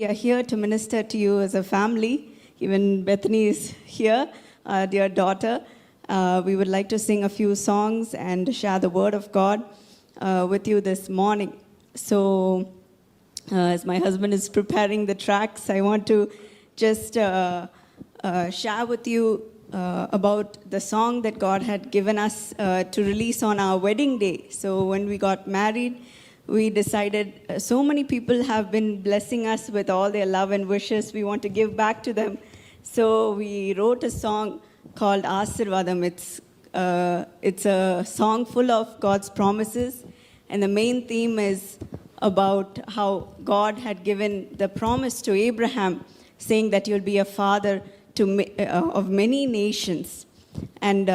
We are here to minister to you as a family. Even Bethany is here, dear daughter. We would like to sing a few songs and share the word of God with you this morning. So, as my husband is preparing the tracks, I want to just share with you about the song that God had given us to release on our wedding day. So, when we got married, we decided so many people have been blessing us with all their love and wishes. We want to give back to them. So we wrote a song called Asirvadam. It's a song full of God's promises. And the main theme is about how God had given the promise to Abraham, saying that you'll be a father of many nations. And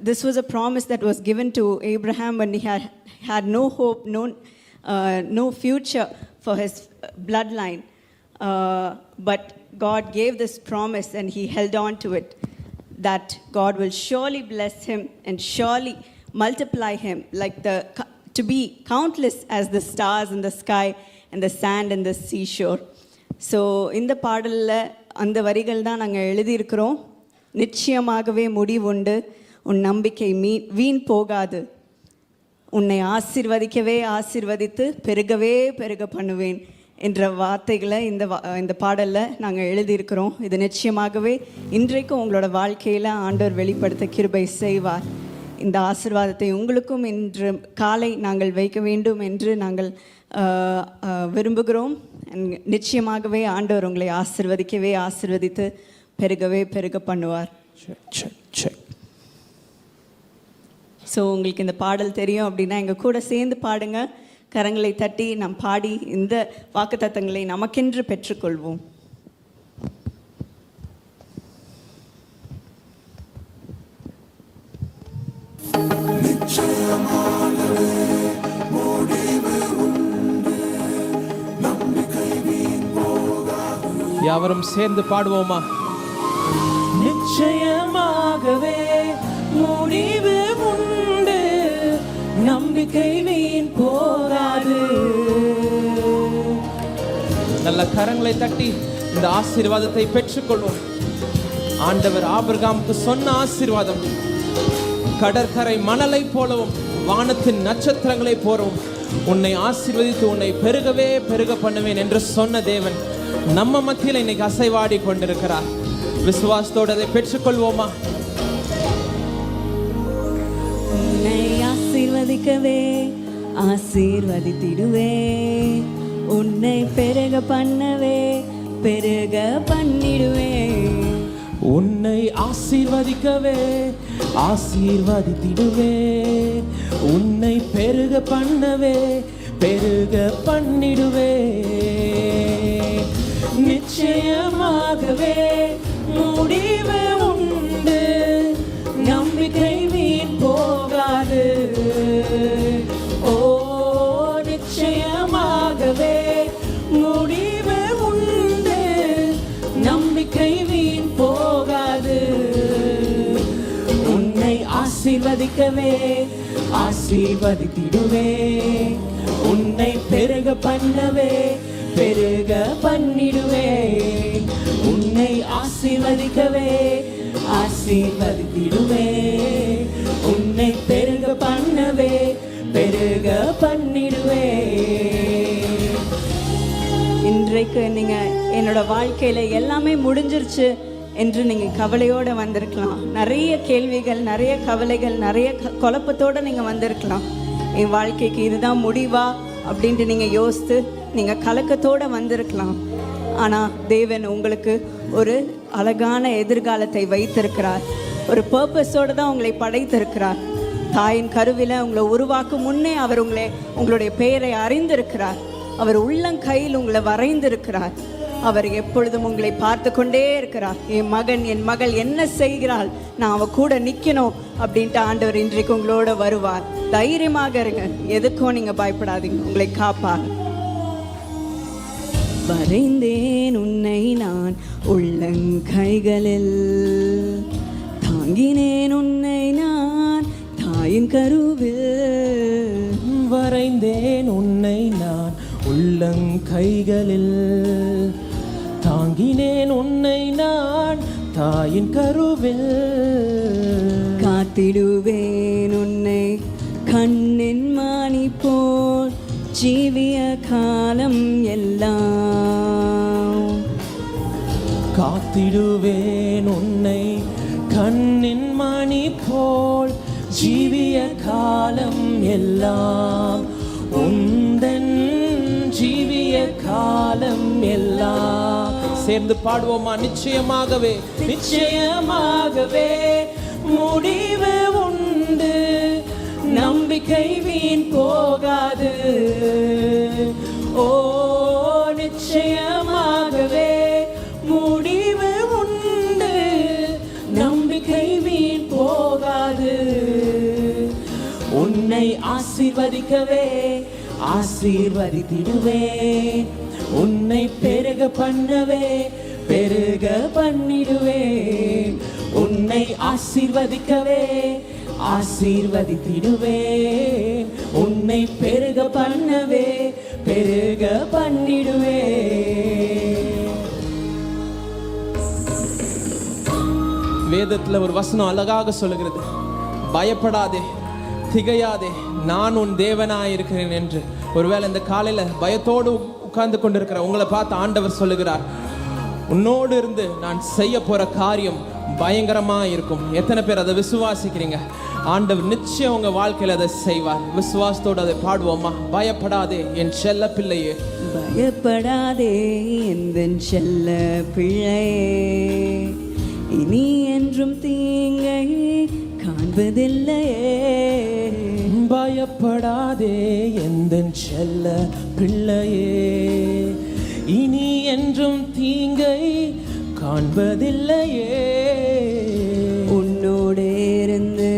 this was a promise that was given to Abraham when he had no hope, no future for his bloodline. But God gave this promise and he held on to it, that God will surely bless him and surely multiply him to be countless as the stars in the sky and the sand in the seashore. So இந்த பாடல்ல அந்த வரிகள் தான் நாங்கள் எழுதியிருக்கிறோம். நிச்சயமாகவே முடிவுண்டு, உன் நம்பிக்கை வீண் போகாது, உன்னை ஆசீர்வதிக்கவே ஆசீர்வதித்து பெருகவே பெருக பண்ணுவேன் என்ற வார்த்தைகளை இந்த பாடலில் நாங்கள் எழுதியிருக்கிறோம். இது நிச்சயமாகவே இன்றைக்கும் உங்களோட வாழ்க்கையில் ஆண்டவர் வெளிப்படுத்த கிருபை செய்வார். இந்த ஆசீர்வாதத்தை உங்களுக்கும் இன்று காலை நாங்கள் வைக்க வேண்டும் என்று நாங்கள் விரும்புகிறோம். நிச்சயமாகவே ஆண்டவர் உங்களை ஆசீர்வதிக்கவே ஆசீர்வதித்து பெருகவே பெருக பண்ணுவார். ஸோ உங்களுக்கு இந்த பாடல் தெரியும் அப்படின்னா எங்கள் கூட சேர்ந்து பாடுங்க. கரங்களை தட்டி நாம் பாடி இந்த வாக்குத்தத்தங்களை நமக்கென்று பெற்றுக்கொள்வோம். யாவரும் சேர்ந்து பாடுவோமா? நிச்சயமாகவே முடிவு உண்டு, நம்பிக்கை வீண் போகாது. நல்ல கரங்களை தட்டி இந்த ஆசீர்வாதத்தை பெற்றுக்கொள்வோம். ஆண்டவர் ஆபிரகாமுக்கு சொன்ன ஆசீர்வாதம் கடற்கரை மணலை போலவும் வானத்தின் நட்சத்திரங்களை போலவும் உன்னை ஆசீர்வதித்து உன்னை பெருகவே பெருக பண்ணுவேன் என்று சொன்ன தேவன் நம்ம மத்தியில் இன்னைக்கு அசைவாடி கொண்டிருக்கிறார். விசுவாசத்தோடு அதை பெற்றுக்கொள்வோமா? உன்னை ஆசீர்வதிக்கவே ஆசீர்வதித்திடுவே, உன்னை பெருக பண்ணவே பெருக பண்ணிடுவே. உன்னை ஆசீர்வதிக்கவே ஆசீர்வதித்திடுவே, உன்னை பெருக பண்ணவே பெருக பண்ணிடுவே. நிச்சயமாகவே முடிவு உண்டு, நம்பிக்கை வீண் போகாது. ஓ, நிச்சயமாகவே முடிவு உண்டு, நம்பிக்கை வீண் போகாது. உன்னை ஆசீர்வதிக்கவே ஆசீர்வதித்திடுவே, உன்னை பெருக பண்ணவே பெருக பண்ணிடுவே. உன்னை ஆசீர்வதிக்கவே ஆசீர்வதித்திடுவே, உன்னை பெருக பண்ணவே பெருக பண்ணிடுவே. இன்றைக்கு நீங்கள் என்னோட வாழ்க்கையில் எல்லாமே முடிஞ்சிருச்சு என்று நீங்கள் கவலையோடு வந்திருக்கலாம். நிறைய கேள்விகள், நிறைய கவலைகள், நிறைய குழப்பத்தோடு நீங்கள் வந்திருக்கலாம். என் வாழ்க்கைக்கு இதுதான் முடிவா அப்படின்ட்டு நீங்கள் யோசித்து நீங்கள் கலக்கத்தோடு வந்திருக்கலாம். ஆனால் தேவன் உங்களுக்கு ஒரு அழகான எதிர்காலத்தை வைத்திருக்கிறார். ஒரு பர்பஸோடு தான் உங்களை படைத்திருக்கிறார். தாயின் கருவில உங்களை உருவாக்கும் முன்னே அவர் உங்களுடைய பெயரை அறிந்திருக்கிறார். அவர் உள்ளங்கையில் உங்களை வரைந்திருக்கிறார். அவர் எப்பொழுதும் உங்களை பார்த்து கொண்டே இருக்கிறார். என் மகன், என் மகள் என்ன செய்கிறாள், நான் அவ கூட நிற்கணும் அப்படின்ட்டு ஆண்டவர் இன்றைக்கு உங்களோட வருவார். தைரியமாக இருங்க, எதுக்கும் நீங்க பயப்படாதீங்க, உங்களை காப்பார். வரைந்தேன் உன்னை நான் உள்ளங்கைகளில், தாங்கினேன் உன்னை நான் தாயின் கருவில். வரைந்தேன் உன்னை நான் உள்ள உள்ளங்கைகளில் தாங்கினேன் உன்னை நான் தாயின் கருவில். காத்திடுவேன் உன்னை கண்ணின் மணி போல் ஜீவிய காலம் எல்லாம். காத்திடுவேன் உன்னை கண்ணின் மணி போல் ஜீவிய காலம் எல்லாம். உந்தன் ஜீவிய காலம் எல்லாம். சேர்ந்து பாடுவோமா? நிச்சயமாகவே நிச்சயமாகவே முடிவு உண்டு, நம்பிக்கை வீண் போகாது. ஓ நிச்சயமாகவே முடிவு உண்டு, நம்பிக்கை வீண் போகாது. உன்னை ஆசீர்வதிக்கவே ஆசீர்வதித்திடுவேன், உன்னை பெருக பண்ணவே பெருக பண்ணிடுவேன். உன்னை ஆசீர்வதிக்கவே ஆசீர்வதித்திடுவேன், உன்னை பெருக பண்ணவே பெருக பண்ணிடுவேன். வேதத்துல ஒரு வசனம் அழகாக சொல்லுகிறது, பயப்படாதே திகையாதே, நான் உன் தேவனாய் இருக்கிறேன் என்று. ஒருவேளை இந்த காலையில பயத்தோடு உட்கார்ந்து கொண்டிருக்கிற உங்களை பார்த்து ஆண்டவர் சொல்லுகிறார், உன்னோடு இருந்து நான் செய்ய போற காரியம் பயங்கரமா இருக்கும். எத்தனை பேர் அதை விசுவாசிக்கிறீங்க? ஆண்டவர் நிச்சயம் உங்க வாழ்க்கையில அதை செய்வார். விசுவாசத்தோடு அதை பாடுவோமா? பயப்படாதே என் செல்ல பிள்ளையே, பயப்படாதே எந்தன் செல்ல பிள்ளையே, இனி என்றும் தீங்கை காண்பதில்லையே. பயப்படாதே எந்தன் செல்ல பிள்ளையே, இனி என்றும் தீங்கை காண்பதில்லையே. உன்னோடு இருந்து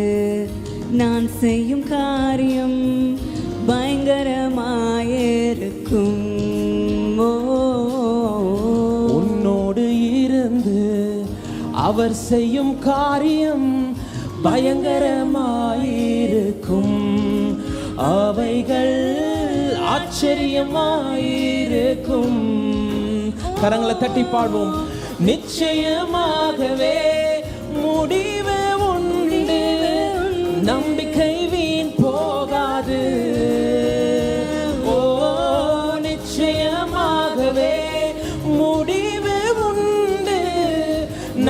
நான் செய்யும் காரியம் பயங்கரமாயிருக்கும். உன்னோடு இருந்து அவர் செய்யும் காரியம் பயங்கரமாயிருக்கும், அவைகள் ஆச்சரியமாயிருக்கும். கரங்களை தட்டி பாடுவோம். நிச்சயமாகவே முடிவு உண்டு, நம்பிக்கை வீண் போகாது. ஓ நிச்சயமாகவே முடிவு உண்டு,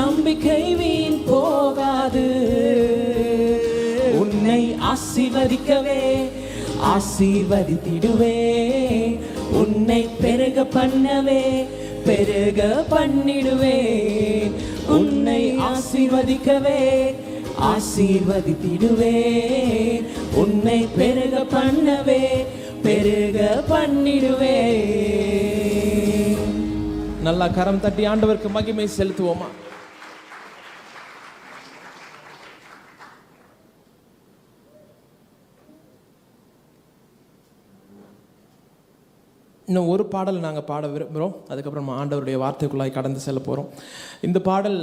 நம்பிக்கை வீண் போகாது. உன்னை ஆசீர்வதிக்கவே ஆசீர்வதித்திடுவேன், உன்னை பெருக பண்ணவே பெருக பண்ணிடுவேன். உன்னை ஆசீர்வதிக்கவே ஆசீர்வதித்திடுவேன், உன்னை பெருக பண்ணவே பெருக பண்ணிடுவேன். நல்லா கரம் தட்டி ஆண்டவருக்கு மகிமை செலுத்துவோமா? இன்னும் ஒரு பாடல் நாங்கள் பாட விரும்புகிறோம். அதுக்கப்புறம் ஆண்டவருடைய வார்த்தைக்குள்ளாய் கடந்து செல்ல போகிறோம். இந்த பாடல்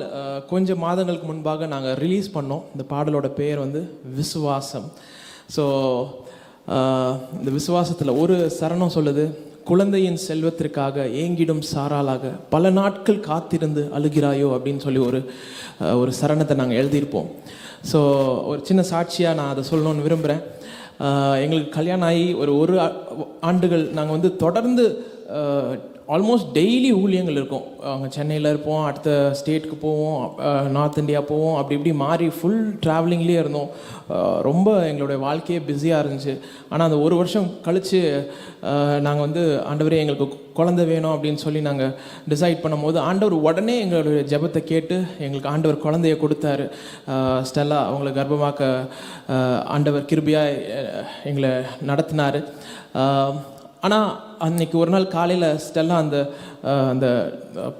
கொஞ்சம் மாதங்களுக்கு முன்பாக நாங்கள் ரிலீஸ் பண்ணோம். இந்த பாடலோட பெயர் வந்து விசுவாசம். ஸோ இந்த விசுவாசத்தில் ஒரு சரணம் சொல்லுது, குழந்தையின் செல்வத்திற்காக ஏங்கிடும் சாராளாக பல நாட்கள் காத்திருந்து அழுகிறாயோ அப்படின்னு சொல்லி ஒரு சரணத்தை நாங்கள் எழுதியிருப்போம். ஸோ ஒரு சின்ன சாட்சியாக நான் அதை சொல்லணும்னு விரும்புகிறேன். எங்களுக்கு கல்யாணம் ஆகி ஒரு ஆண்டுகள் நாங்கள் வந்து தொடர்ந்து ஆல்மோஸ்ட் டெய்லி ஊழியங்கள் இருக்கும். அங்கே சென்னையில் இருப்போம், அடுத்த ஸ்டேட்டுக்கு போவோம், நார்த் இந்தியா போவோம், அப்படி இப்படி மாறி ஃபுல் ட்ராவலிங்லேயே இருந்தோம். ரொம்ப எங்களுடைய வாழ்க்கையே பிஸியாக இருந்துச்சு. ஆனால் அந்த ஒரு வருஷம் கழித்து நாங்கள் வந்து ஆண்டவரே எங்களுக்கு குழந்தை வேணும் அப்படின்னு சொல்லி நாங்கள் டிசைட் பண்ணும்போது ஆண்டவர் உடனே எங்களுடைய ஜெபத்தை கேட்டு எங்களுக்கு ஆண்டவர் குழந்தைய கொடுத்தாரு. ஸ்டெல்லா அவங்களை கர்ப்பமாக்க ஆண்டவர் கிருபையாக எங்களை நடத்தினார். ஆனால் அன்றைக்கி ஒரு நாள் காலையில் ஸ்டெல்லா அந்த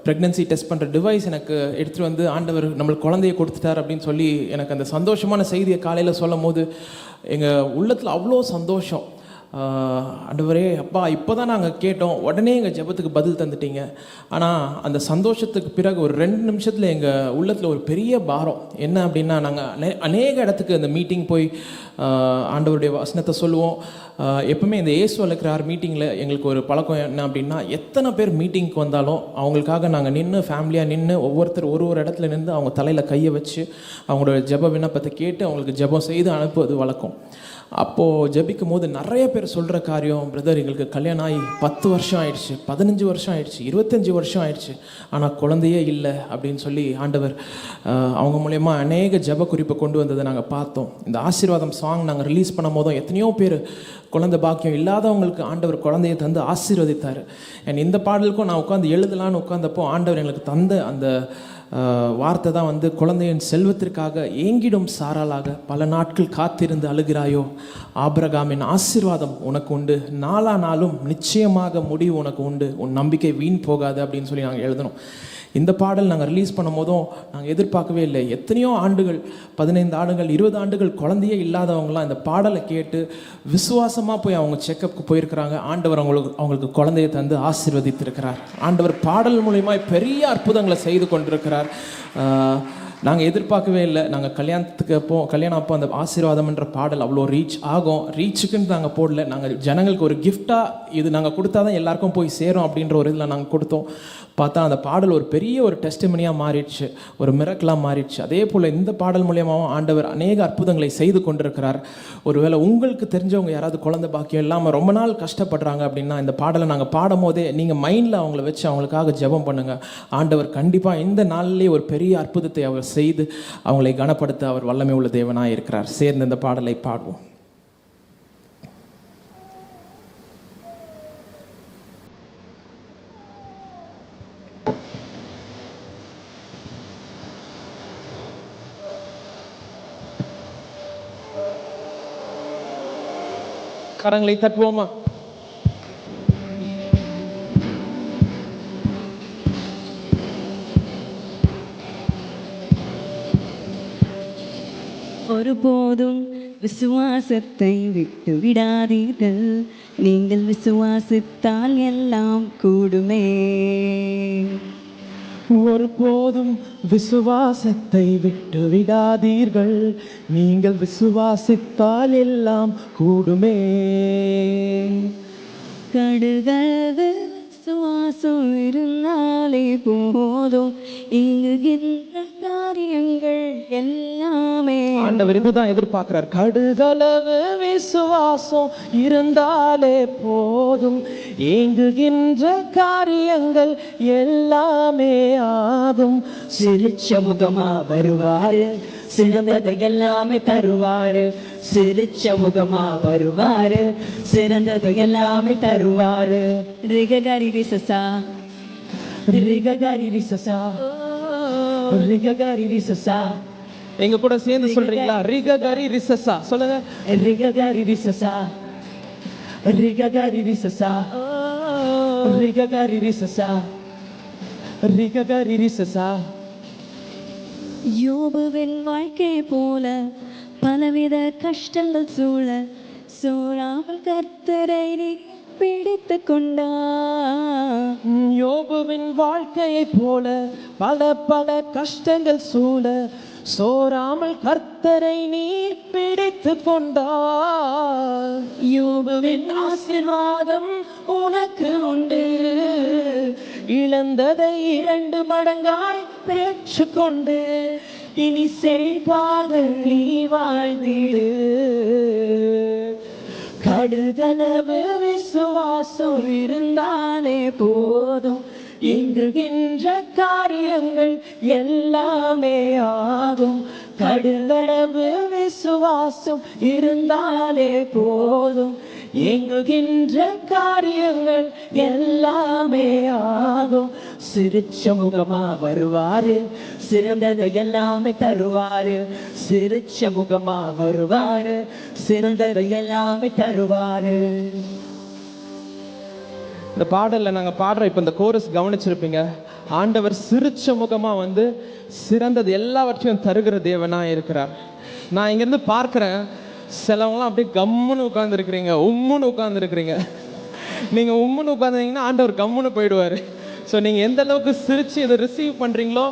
ப்ரெக்னன்சி டெஸ்ட் பண்ணுற டிவைஸ் எனக்கு எடுத்துகிட்டு வந்து ஆண்டவர் நம்மளுக்கு குழந்தைய கொடுத்துட்டார் அப்படின்னு சொல்லி எனக்கு அந்த சந்தோஷமான செய்தியை காலையில் சொல்லும் போது எங்கள் உள்ளத்தில் அவ்வளோ சந்தோஷம். ஆண்டவரே அப்பா இப்போ தான் நாங்கள் கேட்டோம், உடனே எங்கள் ஜெபத்துக்கு பதில் தந்துட்டீங்க. ஆனால் அந்த சந்தோஷத்துக்கு பிறகு ஒரு 2 நிமிஷத்தில் எங்கள் உள்ளத்தில் ஒரு பெரிய பாரம் என்ன அப்படின்னா, நாங்கள் அநேக இடத்துக்கு அந்த மீட்டிங் போய் ஆண்டவருடைய வசனத்தை சொல்லுவோம். எப்பவுமே இந்த இயேசு அழைக்கிறார் மீட்டிங்கில் எங்களுக்கு ஒரு பழக்கம் என்ன அப்படின்னா, எத்தனை பேர் மீட்டிங்க்கு வந்தாலும் அவங்களுக்காக நாங்கள் நின்று ஃபேமிலியாக நின்று ஒவ்வொருத்தர் ஒரு ஒரு இடத்துல நின்று அவங்க தலையில் கையை வச்சு அவங்களோட ஜெப விண்ணப்பத்தை கேட்டு அவங்களுக்கு ஜெபம் செய்து அனுப்புவது வழக்கம். அப்போது ஜெபிக்கும் போது நிறைய பேர் சொல்கிற காரியம், பிரதர் எங்களுக்கு கல்யாணம் ஆகி 10 வருஷம் ஆயிடுச்சு, 15 வருஷம் ஆயிடுச்சு, 25 வருஷம் ஆயிடுச்சு, ஆனால் குழந்தையே இல்லை அப்படின்னு சொல்லி ஆண்டவர் அவங்க மூலயமா அநேக ஜெப குறிப்பை கொண்டு வந்ததை நாங்கள் பார்த்தோம். இந்த ஆசீர்வாதம் சாங் நாங்கள் ரிலீஸ் பண்ணும் போதும் எத்தனையோ பேர் குழந்தை பாக்கியம் இல்லாதவங்களுக்கு ஆண்டவர் குழந்தையை தந்து ஆசீர்வதித்தார். அண்ட் இந்த பாடலுக்கும் நான் உட்காந்து எழுதலான்னு உட்காந்தப்போ ஆண்டவர் எங்களுக்கு தந்த அந்த வார்த்தை தான் வந்து, குழந்தையின் செல்வத்திற்காக ஏங்கிடும் சாராளாக பல நாட்கள் காத்திருந்து அழுகிறாயோ, ஆபிரகாமின் ஆசீர்வாதம் உனக்கு உண்டு, நாளா நாளும் நிச்சயமாக முடிவு உனக்கு உண்டு, உன் நம்பிக்கை வீண் போகாது அப்படின்னு சொல்லி நாங்கள் எழுதணும். இந்த பாடல் நாங்கள் ரிலீஸ் பண்ணும் போதும் நாங்கள் எதிர்பார்க்கவே இல்லை. எத்தனையோ ஆண்டுகள், 15 ஆண்டுகள், 20 ஆண்டுகள் குழந்தையே இல்லாதவங்களாம் இந்த பாடலை கேட்டு விசுவாசமாக போய் அவங்க செக்கப்புக்கு போயிருக்கிறாங்க. ஆண்டவர் அவங்களுக்கு குழந்தையை தந்து ஆசீர்வதித்திருக்கிறார். ஆண்டவர் பாடல் மூலிமா பெரிய அற்புதங்களை செய்து கொண்டிருக்கிறார். நாங்கள் எதிர்பார்க்கவே இல்லை. நாங்கள் கல்யாணம் அப்போ அந்த ஆசீர்வாதம்ன்ற பாடல் அவ்வளோ ரீச் ஆகும், ரீச்சுக்குன்னு நாங்கள் போடல. நாங்கள் ஜனங்களுக்கு ஒரு கிஃப்டாக இது நாங்கள் கொடுத்தா தான் எல்லாருக்கும் போய் சேரும் அப்படின்ற ஒரு இதில் நாங்கள் கொடுத்தோம். பார்த்தா அந்த பாடல் ஒரு பெரிய ஒரு டெஸ்டிமனியாக மாறிடுச்சு, ஒரு மிரக்கலாக மாறிடுச்சு. அதே போல் இந்த பாடல் மூலியமாகவும் ஆண்டவர் அநேக அற்புதங்களை செய்து கொண்டிருக்கிறார். ஒருவேளை உங்களுக்கு தெரிஞ்சவங்க யாராவது குழந்தை பாக்கியம் இல்லாமல் ரொம்ப நாள் கஷ்டப்படுறாங்க அப்படின்னா, இந்த பாடலை நாங்கள் பாடும் போதே நீங்கள் மைண்டில் அவங்கள வச்சு அவங்களுக்காக ஜெபம் பண்ணுங்கள். ஆண்டவர் கண்டிப்பாக இந்த நாளிலே ஒரு பெரிய அற்புதத்தை அவர் செய்து அவங்களை கனப்படுத்த அவர் வல்லமை உள்ள தேவனாக இருக்கிறார். சேர்ந்து இந்த பாடலை பாடுவோம். கரங்களை தட்டுவோமா? ஒருபோதும் விசுவாசத்தை விட்டு விடாதீர்கள், நீங்கள் விசுவாசித்தால் எல்லாம் கூடுமே. ஒருபோதும் விசுவாசத்தை விட்டு விடாதீர்கள், நீங்கள் விசுவாசித்தால் எல்லாம் கூடுமே. கடுகளவு விசுவாசம் இருந்தாலே போதும், இங்குகின்ற காரியங்கள் எல்லாமே. ஆண்டவர் இதுதான் எதிர்பார்க்கிறார். கடுகளவு விசுவாசம் இருந்தாலே போதும், ஏங்குகின்ற காரியங்கள் எல்லாமே ஆகும். சிரிச்ச முகமா வருவாரு, சிறந்ததை எல்லாமே தருவாரு. சிரிச்ச முகமா வருவாரு, சிறந்ததை எல்லாமே தருவாரு. ரிககரி ரிசசா, ரிககரி ரிசசா, ரிககரி ரிசசா. எங்க கூட சேர்ந்து சொல்றீங்களா? ரிககரி ரிசசா சொல்லுங்க. ரிககரி ரிசசா, ரிககரி ரிசசா, ரிககரி ரிசசா, ரிககரி ரிசசா. யோபுவின் வாழ்க்கை போல பலவித கஷ்டங்கள் சூழ, சோழாமல் கர்த்தரை பிடித்து கொண்டார். யோபுவின் வாழ்க்கையை போல பல பல கஷ்டங்கள் சூழ, சோராமல் கர்த்தரை நீ பிடித்து கொண்டார். யோபுவின் ஆசீர்வாதம் உனக்கு உண்டு, இழந்ததை 2 மடங்காய் பெற்றுக்கொண்டு இனி செழிப்பாக நீ வாழ்ந்திடு. கடுகளவு விசுவாசம் இருந்தாலே போதும், இங்குகின்ற காரியங்கள் எல்லாமே ஆகும். கடுகளவு விசுவாசம் இருந்தாலே போதும், எங்குகின்ற காரியங்கள் எல்லாமே ஆகும். சிரிச்ச முகமா வருவாரு, சிறந்தது எல்லாமே தருவாரு. சிரிச்ச முகமா வருவாரு, சிறந்தது எல்லாமே தருவாரு. இந்த பாடலில் நாங்கள் பாடுறோம். இப்போ இந்த கோரஸ் கவனிச்சிருப்பீங்க. ஆண்டவர் சிரிச்ச முகமாக வந்து சிறந்தது எல்லாவற்றையும் தருகிற தேவனாக இருக்கிறார். நான் இங்கேருந்து பார்க்குறேன், சிலவங்களாம் அப்படியே கம்முன்னு உட்காந்துருக்கிறீங்க, உம்முன்னு உட்காந்துருக்கிறீங்க. நீங்கள் உம்முன்னு உட்காந்துருந்தீங்கன்னா ஆண்டவர் கம்முன்னு போயிடுவார். ஸோ நீங்கள் எந்த அளவுக்கு சிரித்து இதை ரிசீவ் பண்ணுறீங்களோ,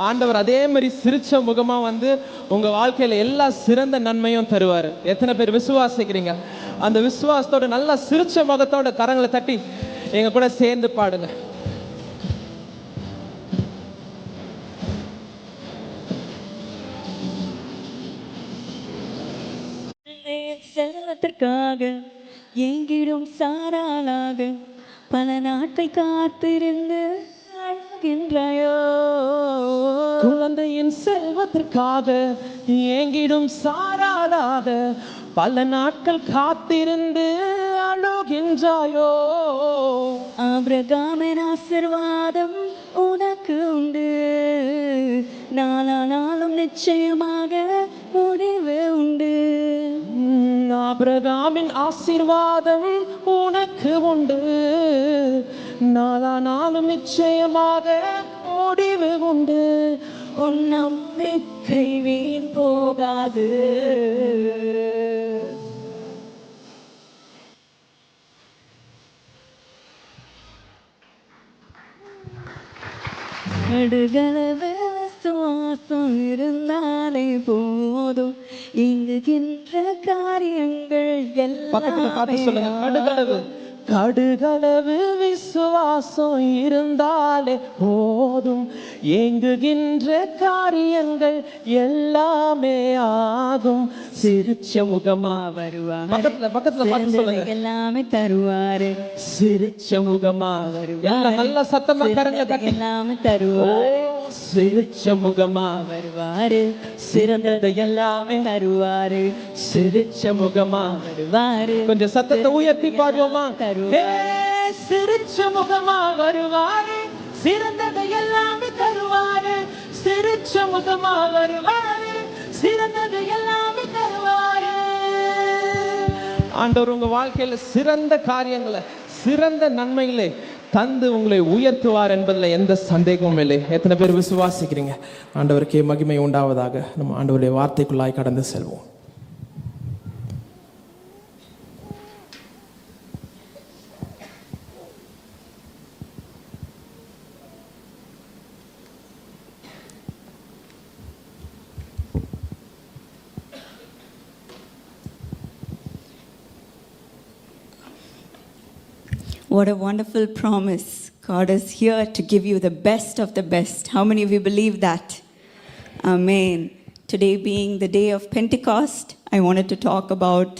ஆண்டவர் அதே மாதிரி சிரிச்ச முகமாக வந்து உங்கள் வாழ்க்கையில் எல்லா சிறந்த நன்மையும் தருவார். எத்தனை பேர் விசுவாசிக்கிறீங்க? அந்த விசுவாசத்தோட நல்லா சிரிச்ச முகத்தோட கரங்களை தட்டி எங்க கூட சேர்ந்து பாடுங்க. செல்வத்திற்காக எங்கிடும் சாராளாக பல நாட்கள் காத்திருந்து அழுகின்றாயோ. குழந்தையின் செல்வத்திற்காக ஏங்கிடும் சாராளாக பல நாட்கள் காத்திருந்து அழுகின்றாயோ. ஆபிரகாமின் ஆசீர்வாதம் உனக்கு உண்டு, நாளானாலும் நிச்சயமாக முடிவு உண்டு. ஆபிரகாமின் ஆசீர்வாதம் உனக்கு உண்டு, நாளானாலும் நிச்சயமாக முடிவு உண்டு. உன் நம்பிக்கை வீண் போகாது. கடுகளவு விசுவாசம் இருந்தாலே போதும், இங்குகின்ற காரியங்கள் பார்த்து சொல்லுங்க. கடுகளவு கடுகளவு விசுவாசம் இருந்தாலே போதும், ஏங்குகின்ற காரியங்கள் எல்லாமே ஆகும். சிரிச்ச முகமா வருவார், பக்கத்துல பார்த்து சொல்லுங்க. எல்லாமே தருவாரு. சிரிச்ச முகமா வருவார், நல்ல சத்தமா கரங்க தட்டி எல்லாமே தருவாரு. சிரிச்ச முகமா வருவாரு, சிறந்தது எல்லாமே தருவாரு. சிரிச்ச முகமா வருவாரு. கொஞ்சம் சத்தத்தை உயர்த்தி பாடுவோமா? சிரிச்ச முகமா வருவாரு, சிறந்தது எல்லாமே தருவாரு. சிரிச்ச முகமா வருவாரு, சிறந்தது எல்லாமே தருவாரு. ஆண்டவர் உங்க வாழ்க்கையில சிறந்த காரியங்களை, சிறந்த நன்மைகளை தந்து உங்களை உயர்த்துவார் என்பதில் எந்த சந்தேகமும் இல்லை. எத்தனை பேர் விசுவாசிக்கிறீங்க? ஆண்டவருக்கே மகிமை உண்டாவதாக. நம்ம ஆண்டவருடைய வார்த்தைக்குள்ளாய் கடந்து செல்வோம். What a wonderful promise. God is here to give you the best of the best. How many of you believe that? Amen. Today being the day of Pentecost, I wanted to talk about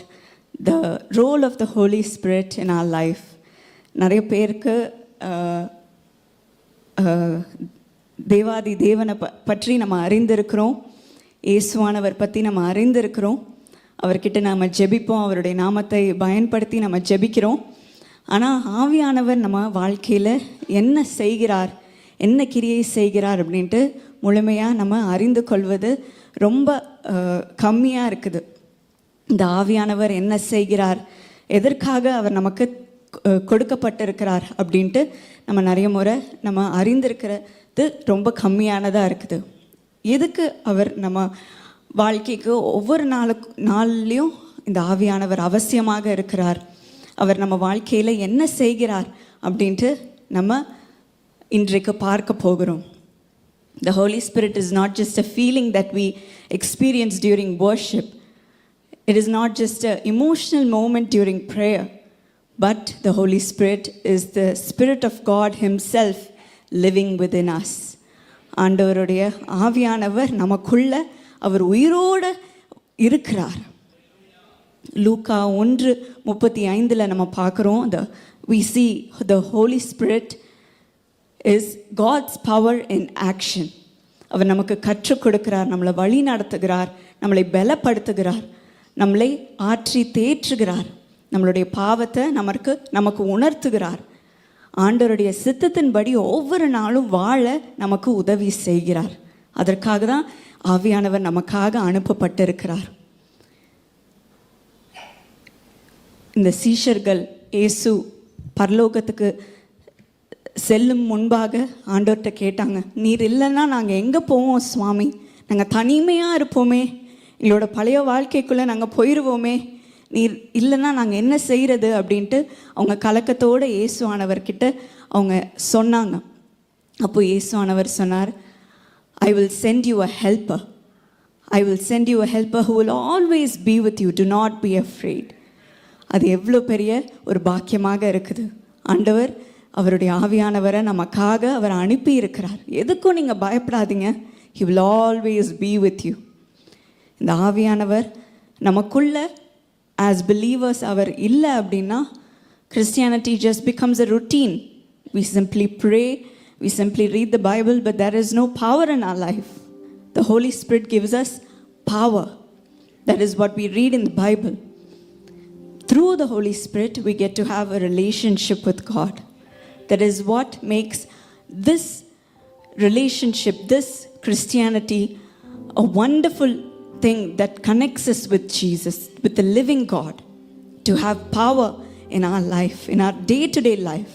the role of the Holy Spirit in our life. நிறைய பேருக்கு தேவாதி தேவனை பற்றி நம்ம அறிந்திருக்கிறோம், இயேசுவானவர் பற்றி நம்ம அறிந்திருக்கிறோம், அவர்கிட்ட நாம் ஜெபிப்போம், அவருடைய நாமத்தை பயன்படுத்தி நம்ம ஜெபிக்கிறோம். ஆனால் ஆவியானவர் நம்ம வாழ்க்கையில் என்ன செய்கிறார், என்ன கிரியை செய்கிறார் அப்படின்ட்டு முழுமையாக நம்ம அறிந்து கொள்வது ரொம்ப கம்மியாக இருக்குது. இந்த ஆவியானவர் என்ன செய்கிறார், எதற்காக அவர் நமக்கு கொடுக்கப்பட்டிருக்கிறார் அப்படின்ட்டு நம்ம நிறைய முறை நம்ம அறிந்திருக்கிறது ரொம்ப கம்மியானதாக இருக்குது. எதுக்கு அவர் நம்ம வாழ்க்கைக்கு ஒவ்வொரு நாள்லேயும் இந்த ஆவியானவர் அவசியமாக இருக்கிறார், அவர் நம்ம வாழ்க்கையில் என்ன செய்கிறார் அப்படின்ட்டு நம்ம இன்றைக்கு பார்க்க போகிறோம். The Holy Spirit is not just a feeling that we experience during worship. It is not just an emotional moment during prayer, but the Holy Spirit is the Spirit of God Himself living within us. ஆண்டவருடைய ஆவியானவர் நமக்குள்ள அவர் உயிரோடு இருக்கிறார். லூக்கா 1:35 நம்ம பார்க்குறோம், we see the Holy Spirit is God's power in action. அவர் நமக்கு கற்றுக் கொடுக்கிறார், நம்மளை வழி நடத்துகிறார், நம்மளை பலப்படுத்துகிறார், நம்மளை ஆற்றி தேற்றுகிறார், நம்மளுடைய பாவத்தை நமக்கு உணர்த்துகிறார். ஆண்டவருடைய சித்தத்தின்படி ஒவ்வொரு நாளும் வாழ நமக்கு உதவி செய்கிறார். அதற்காக தான் ஆவியானவர் நமக்காக அனுப்பப்பட்டிருக்கிறார். இந்த சீஷர்கள் இயேசு பரலோகத்துக்கு செல்லும் முன்பாக ஆண்டவர்கிட்ட கேட்டாங்க, நீர் இல்லைன்னா நாங்கள் எங்கே போவோம் சுவாமி, நாங்கள் தனிமையாக இருப்போமே, எங்களோட பழைய வாழ்க்கைக்குள்ளே நாங்கள் போயிடுவோமே, நீர் இல்லைன்னா நாங்கள் என்ன செய்கிறது அப்படின்ட்டு அவங்க கலக்கத்தோடு இயேசுவானவர்கிட்ட அவங்க சொன்னாங்க. அப்போ இயேசுவானவர் சொன்னார், I will send you a helper. I will send you a helper who will always be with you. Do not be afraid. அது எவ்வளோ பெரிய ஒரு பாக்கியமாக இருக்குது. ஆண்டவர் அவருடைய ஆவியானவரை நமக்காக அவர் அனுப்பி இருக்கிறார். எதுக்கும் நீங்கள் பயப்படாதீங்க. He will always be with you. இந்த ஆவியானவர் நமக்குள்ள as believers அவர் இல்லை அப்படின்னா Christianity just becomes a routine. We simply pray, we simply read the Bible, but there is no power in our life. The Holy Spirit gives us power. That is what we read in the Bible. Through the Holy Spirit, we get to have a relationship with God. That is what makes this relationship, this Christianity, a wonderful thing that connects us with Jesus, with the living God, to have power in our life, in our day-to-day life.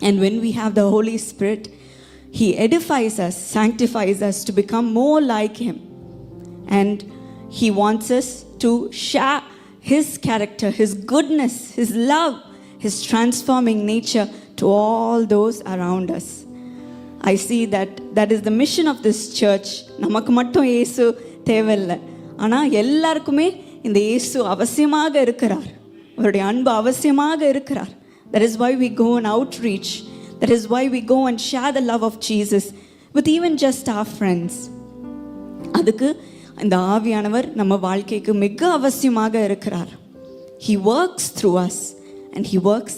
And when we have the Holy Spirit, He edifies us, sanctifies us to become more like Him. And He wants us to share His character, His goodness, His love, His transforming nature to all those around us. I see that is the mission of this church. நமக்கு மட்டும் இயேசு தேவையில்லை, ஆனால் எல்லாருக்குமே இந்த இயேசு அவசியமாக இருக்கிறார். அவருடைய அன்பு அவசியமாக இருக்கிறார். That is why we go on outreach. That is why we go and share the love of Jesus with even just our friends. அதுக்கு இந்த ஆவியானவர் நம்ம வாழ்க்கைக்கு மிக அவசியமாக இருக்கிறார். He works through us and He works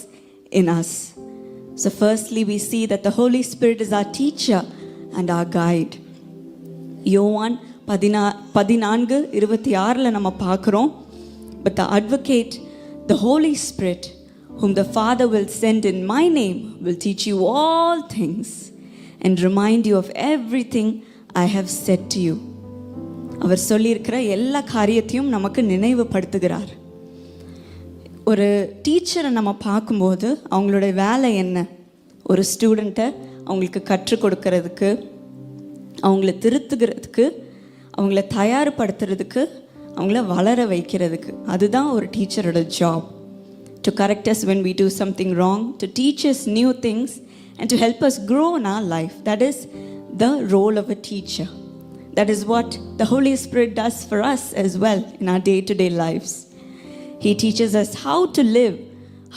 in us. So firstly we see that the Holy Spirit is our teacher and our guide. யோவான் 14:26 நம்ம பார்க்குறோம். But the advocate, the Holy Spirit, whom the Father will send in my name, will teach you all things and remind you of everything I have said to you. அவர் சொல்லியிருக்கிற எல்லா காரியத்தையும் நமக்கு நினைவுபடுத்துகிறார். ஒரு டீச்சரை நம்ம பார்க்கும்போது அவங்களுடைய வேலை என்ன? ஒரு ஸ்டூடெண்ட்டை அவங்களுக்கு கற்றுக் கொடுக்கறதுக்கு, அவங்கள திருத்துகிறதுக்கு, அவங்கள தயார்படுத்துறதுக்கு, அவங்கள வளர வைக்கிறதுக்கு. அதுதான் ஒரு டீச்சரோட job. To correct us when we do something wrong, to teach us new things and to help us grow in our life. That is the role of a teacher. That is what the Holy Spirit does for us as well in our day-to-day lives. He teaches us how to live,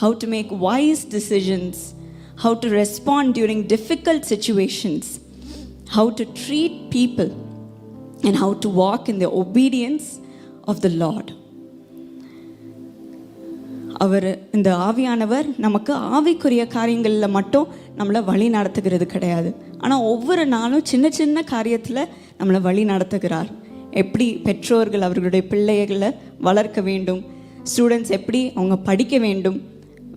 how to make wise decisions, how to respond during difficult situations, how to treat people, and how to walk in the obedience of the Lord. அவர் இந்த ஆவியானவர் நமக்கு ஆவிக்குரிய காரியங்களில் மட்டும் நம்மளை வழி நடத்துகிறது கிடையாது, ஆனால் ஒவ்வொரு நாளும் சின்ன சின்ன காரியத்தில் நம்மளை வழி நடத்துகிறார். எப்படி பெற்றோர்கள் அவர்களுடைய பிள்ளைகளை வளர்க்க வேண்டும், ஸ்டூடெண்ட்ஸ் எப்படி அவங்க படிக்க வேண்டும்,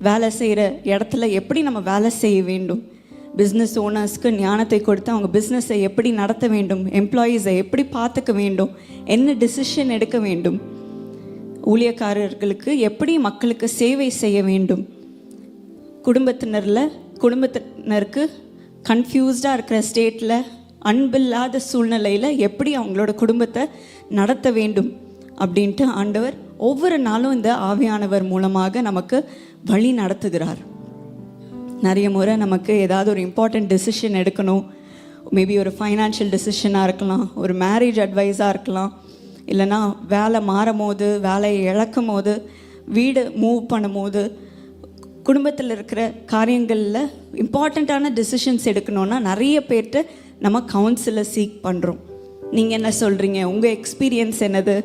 வேலை செய்கிற இடத்துல எப்படி நம்ம வேலை செய்ய வேண்டும், பிஸ்னஸ் ஓனர்ஸ்க்கு ஞானத்தை கொடுத்து அவங்க பிஸ்னஸை எப்படி நடத்த வேண்டும், எம்ப்ளாயீஸை எப்படி பார்த்துக்க வேண்டும், என்ன டிசிஷன் எடுக்க வேண்டும், ஊழியக்காரர்களுக்கு எப்படி மக்களுக்கு சேவை செய்ய வேண்டும், குடும்பத்தினருக்கு கன்ஃபியூஸ்டாக இருக்கிற ஸ்டேட்டில் அன்பில்லாத சூழ்நிலையில் எப்படி அவங்களோட குடும்பத்தை நடத்த வேண்டும் அப்படின்ட்டு ஆண்டவர் ஒவ்வொரு நாளும் இந்த ஆவியானவர் மூலமாக நமக்கு வழி நடத்துகிறார். நிறைய முறை நமக்கு ஏதாவது ஒரு இம்பார்ட்டண்ட் டெசிஷன் எடுக்கணும், மேபி ஒரு ஃபைனான்ஷியல் டெசிஷனாக இருக்கலாம், ஒரு மேரேஜ் அட்வைஸாக இருக்கலாம், இல்லைனா வேலை மாறும் போது, வேலையை இழக்கும் போது, வீடு மூவ் பண்ணும் போது, குடும்பத்தில் இருக்கிற காரியங்களில் இம்பார்ட்டண்ட்டான டெசிஷன்ஸ் எடுக்கணுன்னா நிறைய பேர்கிட்ட நம்ம கவுன்சிலை சீக் பண்ணுறோம். நீங்கள் என்ன சொல்கிறீங்க, உங்கள் எக்ஸ்பீரியன்ஸ் என்னது,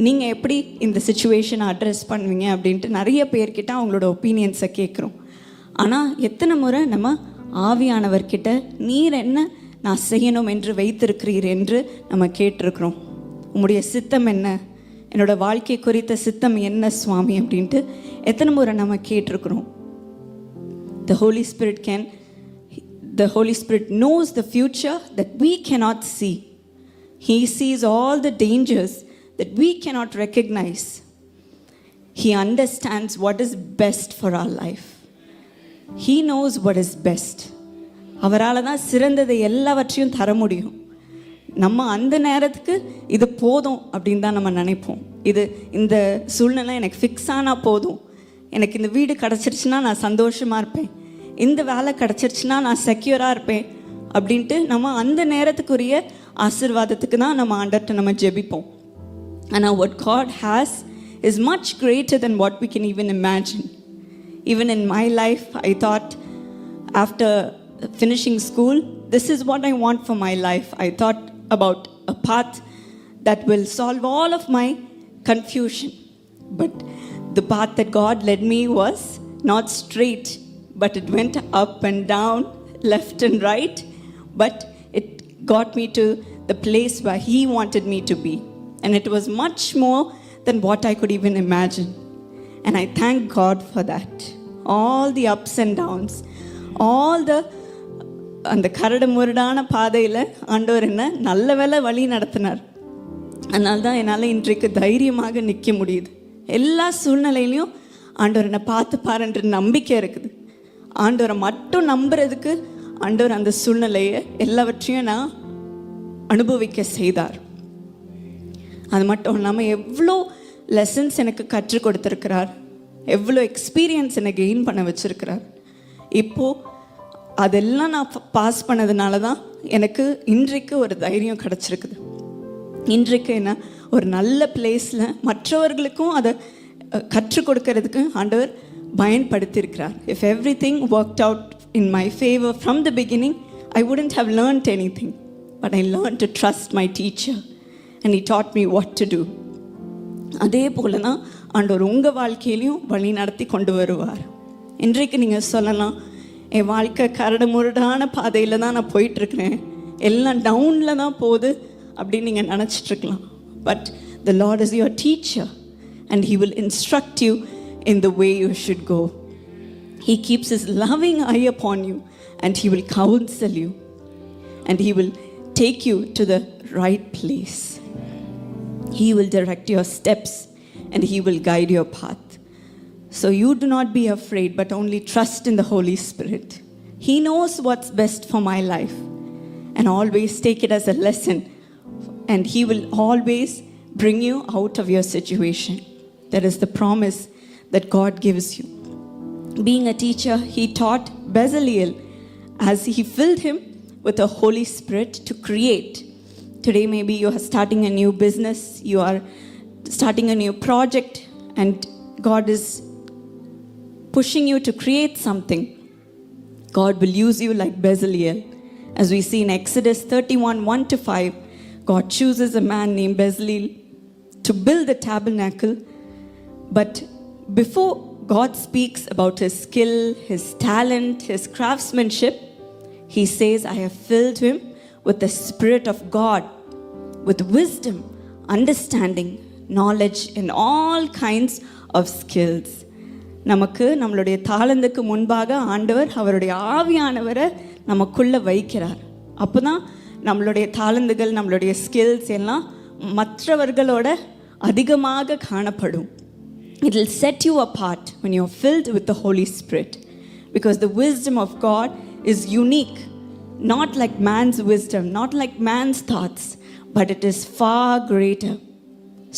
நீங்கள் எப்படி இந்த சிச்சுவேஷனை அட்ரெஸ் பண்ணுவீங்க அப்படின்ட்டு நிறைய பேர்கிட்ட அவங்களோட ஒப்பீனியன்ஸை கேட்குறோம். ஆனால் எத்தனை முறை நம்ம ஆவியானவர்கிட்ட நீர் என்ன நான் செய்யணும் என்று வைத்திருக்கிறீர் என்று நம்ம கேட்டிருக்கிறோம். உம்முடைய சித்தம் என்ன, என்னோடய வாழ்க்கை குறித்த சித்தம் என்ன சுவாமி அப்படின்ட்டு எத்தனை முறை நம்ம கேட்டிருக்கிறோம். The Holy Spirit knows the future that we cannot see. He sees all the dangers that we cannot recognize. He understands what is best for our life. He knows what is best. அவரால் தான் சிறந்ததை எல்லாவற்றையும் தர முடியும். நம்ம அந்த நேரத்துக்கு இது போதும் அப்படின்னு தான் நம்ம நினைப்போம். இந்த சூழ்நிலை எனக்கு ஃபிக்ஸ் ஆனால் போதும், எனக்கு இந்த வீடு கிடச்சிருச்சுன்னா நான் சந்தோஷமாக இருப்பேன், இந்த வேலை கிடச்சிருச்சுன்னா நான் செக்யூராக இருப்பேன் அப்படின்ட்டு நம்ம அந்த நேரத்துக்குரிய ஆசீர்வாதத்துக்கு தான் நம்ம ஆண்டர்கிட்ட நம்ம ஜெபிப்போம். ஆனால் what God has is much greater than what we can even imagine. Even in my life, I thought after finishing school, this is what I want for my life. I thought about a path that will solve all of my confusion. But the path that God led me was not straight, but it went up and down, left and right. But it got me to the place where He wanted me to be. And it was much more than what I could even imagine. And I thank God for that. All the ups and downs, all the அந்த கரடு முரடான பாதையில் ஆண்டவர் என்ன நல்ல வேளை வழி நடத்தினார். அதனால தான் என்னால் இன்றைக்கு தைரியமாக நிற்க முடியுது. எல்லா சூழ்நிலையிலையும் ஆண்டவர் என்னை பார்த்து பாருன்ற நம்பிக்கை இருக்குது. ஆண்டவரை மட்டும் நம்புறதுக்கு ஆண்டவர் அந்த சூழ்நிலையை எல்லாவற்றையும் நான் அனுபவிக்க செய்தார். அது மட்டும் இல்லாமல் எவ்வளோ லெசன்ஸ் எனக்கு கற்றுக் கொடுத்துருக்கிறார், எவ்வளோ எக்ஸ்பீரியன்ஸ் என்னை கெயின் பண்ண வச்சுருக்கிறார். இப்போது அதெல்லாம் நான் பாஸ் பண்ணதுனால தான் எனக்கு இன்றைக்கு ஒரு தைரியம் கிடச்சிருக்குது. இன்றைக்கு என்ன ஒரு நல்ல பிளேஸில் மற்றவர்களுக்கும் அதை கற்றுக் கொடுக்கறதுக்கு ஆண்டவர் பயன்படுத்தியிருக்கிறார். If every thing worked out in my favour from the beginning, I wouldn't have learnt any thing, but I learn to trust my teacher and he taught me what to do. அதே போல தான் ஆண்டவர் உங்கள் வாழ்க்கையிலையும் வழி நடத்தி கொண்டு வருவார். இன்றைக்கு நீங்கள் சொல்லலாம், என் வாழ்க்கை கரடு முரடான பாதையில் தான் நான் போயிட்டுருக்கிறேன், எல்லாம் டவுனில் தான் போகுது அப்படின்னு நீங்கள் நினச்சிட்ருக்கலாம். But the Lord is your teacher and He will instruct you in the way you should go. He keeps His loving eye upon you and He will counsel you and He will take you to the right place. He will direct your steps and He will guide your path. So you do not be afraid, but only trust in the Holy Spirit. He knows what's best for my life, and always take it as a lesson, and He will always bring you out of your situation. That is the promise that God gives you. Being a teacher, He taught Bezalel as He filled him with the Holy Spirit to create. Today maybe you are starting a new business, you are starting a new project, and God is pushing you to create something. God will use you like Bezalel. As we see in Exodus 31:1-5, God chooses a man named Bezalel to build the tabernacle. But before God speaks about his skill, his talent, his craftsmanship, He says, I have filled him with the Spirit of God, with wisdom, understanding, knowledge, and all kinds of skills. நமக்கு நம்மளுடைய தாளந்துக்கு முன்பாக ஆண்டவர் அவருடைய ஆவியானவரை நமக்குள்ளே வைக்கிறார். அப்போ தான் நம்மளுடைய தாளந்துகள், நம்மளுடைய ஸ்கில்ஸ் எல்லாம் மற்றவர்களோட அதிகமாக காணப்படும். It will set you apart when you are filled with the Holy Spirit, because the wisdom of God is unique, not like man's wisdom, not like man's thoughts, but it is far greater.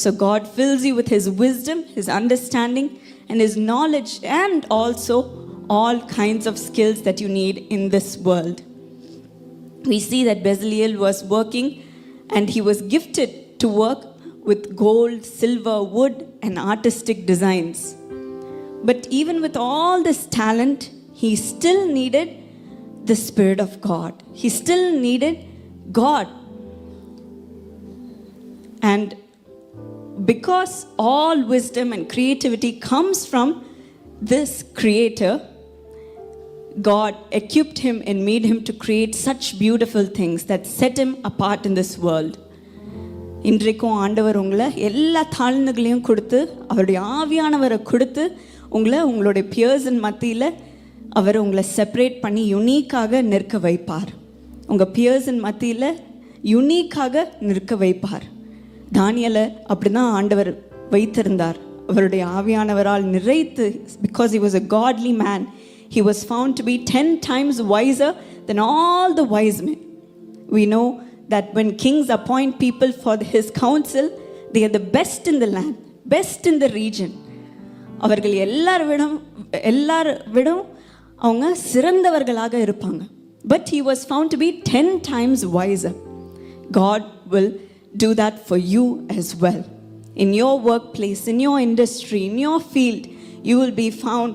So God fills you with His wisdom, His understanding, and His knowledge, and also all kinds of skills that you need in this world. We see that Bezalel was working, and he was gifted to work with gold, silver, wood, and artistic designs. But even with all this talent, he still needed the Spirit of God. He still needed God. And because all wisdom and creativity comes from this Creator, God equipped him and made him to create such beautiful things that set him apart in this world. இன்றைக்கும் ஆண்டவர் உங்களை எல்லா தாழ்ந்துகளையும் கொடுத்து, அவருடைய ஆவியானவரை கொடுத்து, உங்களுடைய பியர்ஸின் மத்தியில் அவர் உங்களை செப்பரேட் பண்ணி யுனீக்காக நிற்க வைப்பார். உங்கள் பியர்ஸின் மத்தியில் யுனீக்காக நிற்க வைப்பார். தானியலை அப்படி தான் ஆண்டவர் வைத்திருந்தார். அவருடைய ஆவியானவரால் நிறைத்து, because he was a godly man, he was found to be 10 times wiser than all the wise men. We know that when kings appoint people for his council, they are the best in the land, best in the region. அவர்கள் எல்லாரும் அவங்க சிறந்தவர்களாக இருப்பாங்க. But he was found to be 10 times wiser. God will do that for you as well. in your workplace, in your industry, in your field, you will be found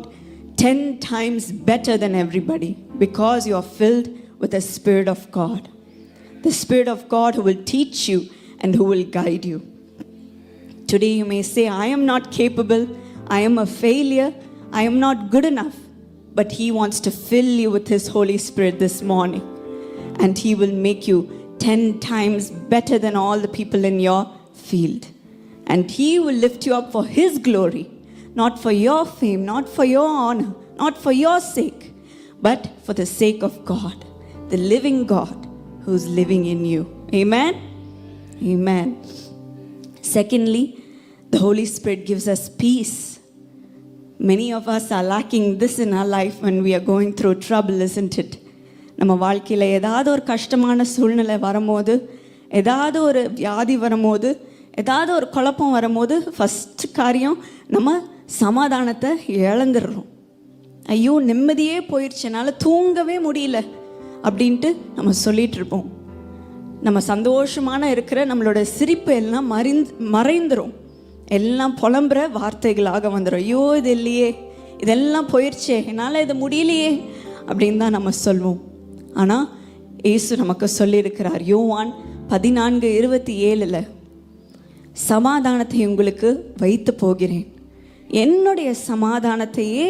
10 times better than everybody because you are filled with the Spirit of God. The Spirit of God who will teach you and who will guide you. Today you may say, I am not capable, I am a failure, I am not good enough. But He wants to fill you with His Holy Spirit this morning. And He will make you 10 times better than all the people in your field. And He will lift you up for His glory, not for your fame, not for your honor, not for your sake, but for the sake of God, the living God who's living in you. Amen? Amen. Secondly, the Holy Spirit gives us peace. Many of us are lacking this in our life when we are going through trouble, isn't it? நம்ம வாழ்க்கையில் ஏதாவது ஒரு கஷ்டமான சூழ்நிலை வரும்போது, ஏதாவது ஒரு வியாதி வரும்போது, ஏதாவது ஒரு குழப்பம் வரும்போது, ஃபஸ்ட்டு காரியம் நம்ம சமாதானத்தை இழந்துடுறோம். ஐயோ நிம்மதியே போயிடுச்சு, என்னால் தூங்கவே முடியல அப்படின்ட்டு நம்ம சொல்லிகிட்டு இருப்போம். நம்ம சந்தோஷமான இருக்கிற நம்மளோட சிரிப்பு எல்லாம் மறைந்துடும். எல்லாம் புலம்புற வார்த்தைகளாக வந்துடும். ஐயோ இது இல்லையே, இதெல்லாம் போயிடுச்சே, என்னால் இது முடியலையே அப்படின்னு தான் நம்ம சொல்வோம். ஆனால் இயேசு நமக்கு சொல்லியிருக்கிறார் யோவான் 14:27 சமாதானத்தை உங்களுக்கு வைத்து போகிறேன், என்னுடைய சமாதானத்தையே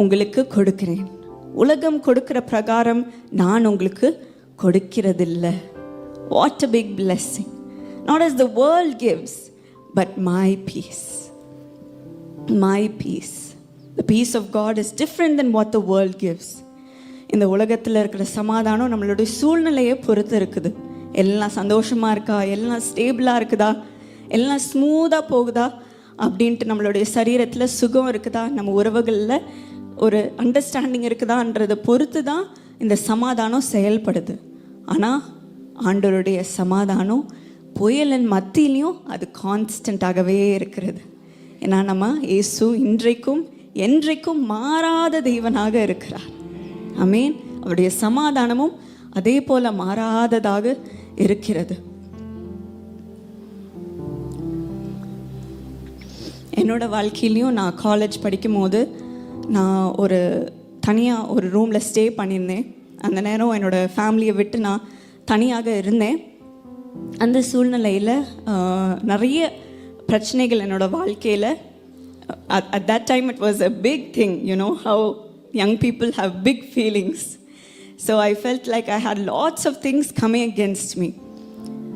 உங்களுக்கு கொடுக்கிறேன், உலகம் கொடுக்கிற பிரகாரம் நான் உங்களுக்கு கொடுக்கிறதில்லை. What a big blessing. Not as the world gives, but my peace. My peace. The peace of God is different than what the world gives. இந்த உலகத்தில் இருக்கிற சமாதானம் நம்மளுடைய சூழ்நிலையை பொறுத்து இருக்குது. எல்லாம் சந்தோஷமாக இருக்கா, எல்லாம் ஸ்டேபிளாக இருக்குதா, எல்லாம் ஸ்மூத்தாக போகுதா அப்படின்ட்டு, நம்மளுடைய சரீரத்தில் சுகம் இருக்குதா, நம்ம உறவுகளில் ஒரு அண்டர்ஸ்டாண்டிங் இருக்குதான்றதை பொறுத்து தான் இந்த சமாதானம் செயல்படுது. ஆனால் ஆண்டவருடைய சமாதானம் புயலின் மத்தியிலையும் அது கான்ஸ்டண்ட்டாகவே இருக்கிறது. ஏன்னா நம்ம இயேசு இன்றைக்கும் என்றைக்கும் மாறாத தெய்வனாக இருக்கிறார். ஆமென். அவருடைய சமாதானமும் அதே போல மாறாததாக இருக்கிறது. என்னோட வாழ்க்கையிலையும் நான் காலேஜ் படிக்கும் போது நான் தனியாக ஒரு ரூமில் ஸ்டே பண்ணியிருந்தேன். அந்த நேரம் என்னோடய ஃபேமிலியை விட்டு நான் தனியாக இருந்தேன். அந்த சூழ்நிலையில் நிறைய பிரச்சனைகள் என்னோடய வாழ்க்கையில். at that time it was a big thing, you know how young people have big feelings. So I felt like I had lots of things coming against me.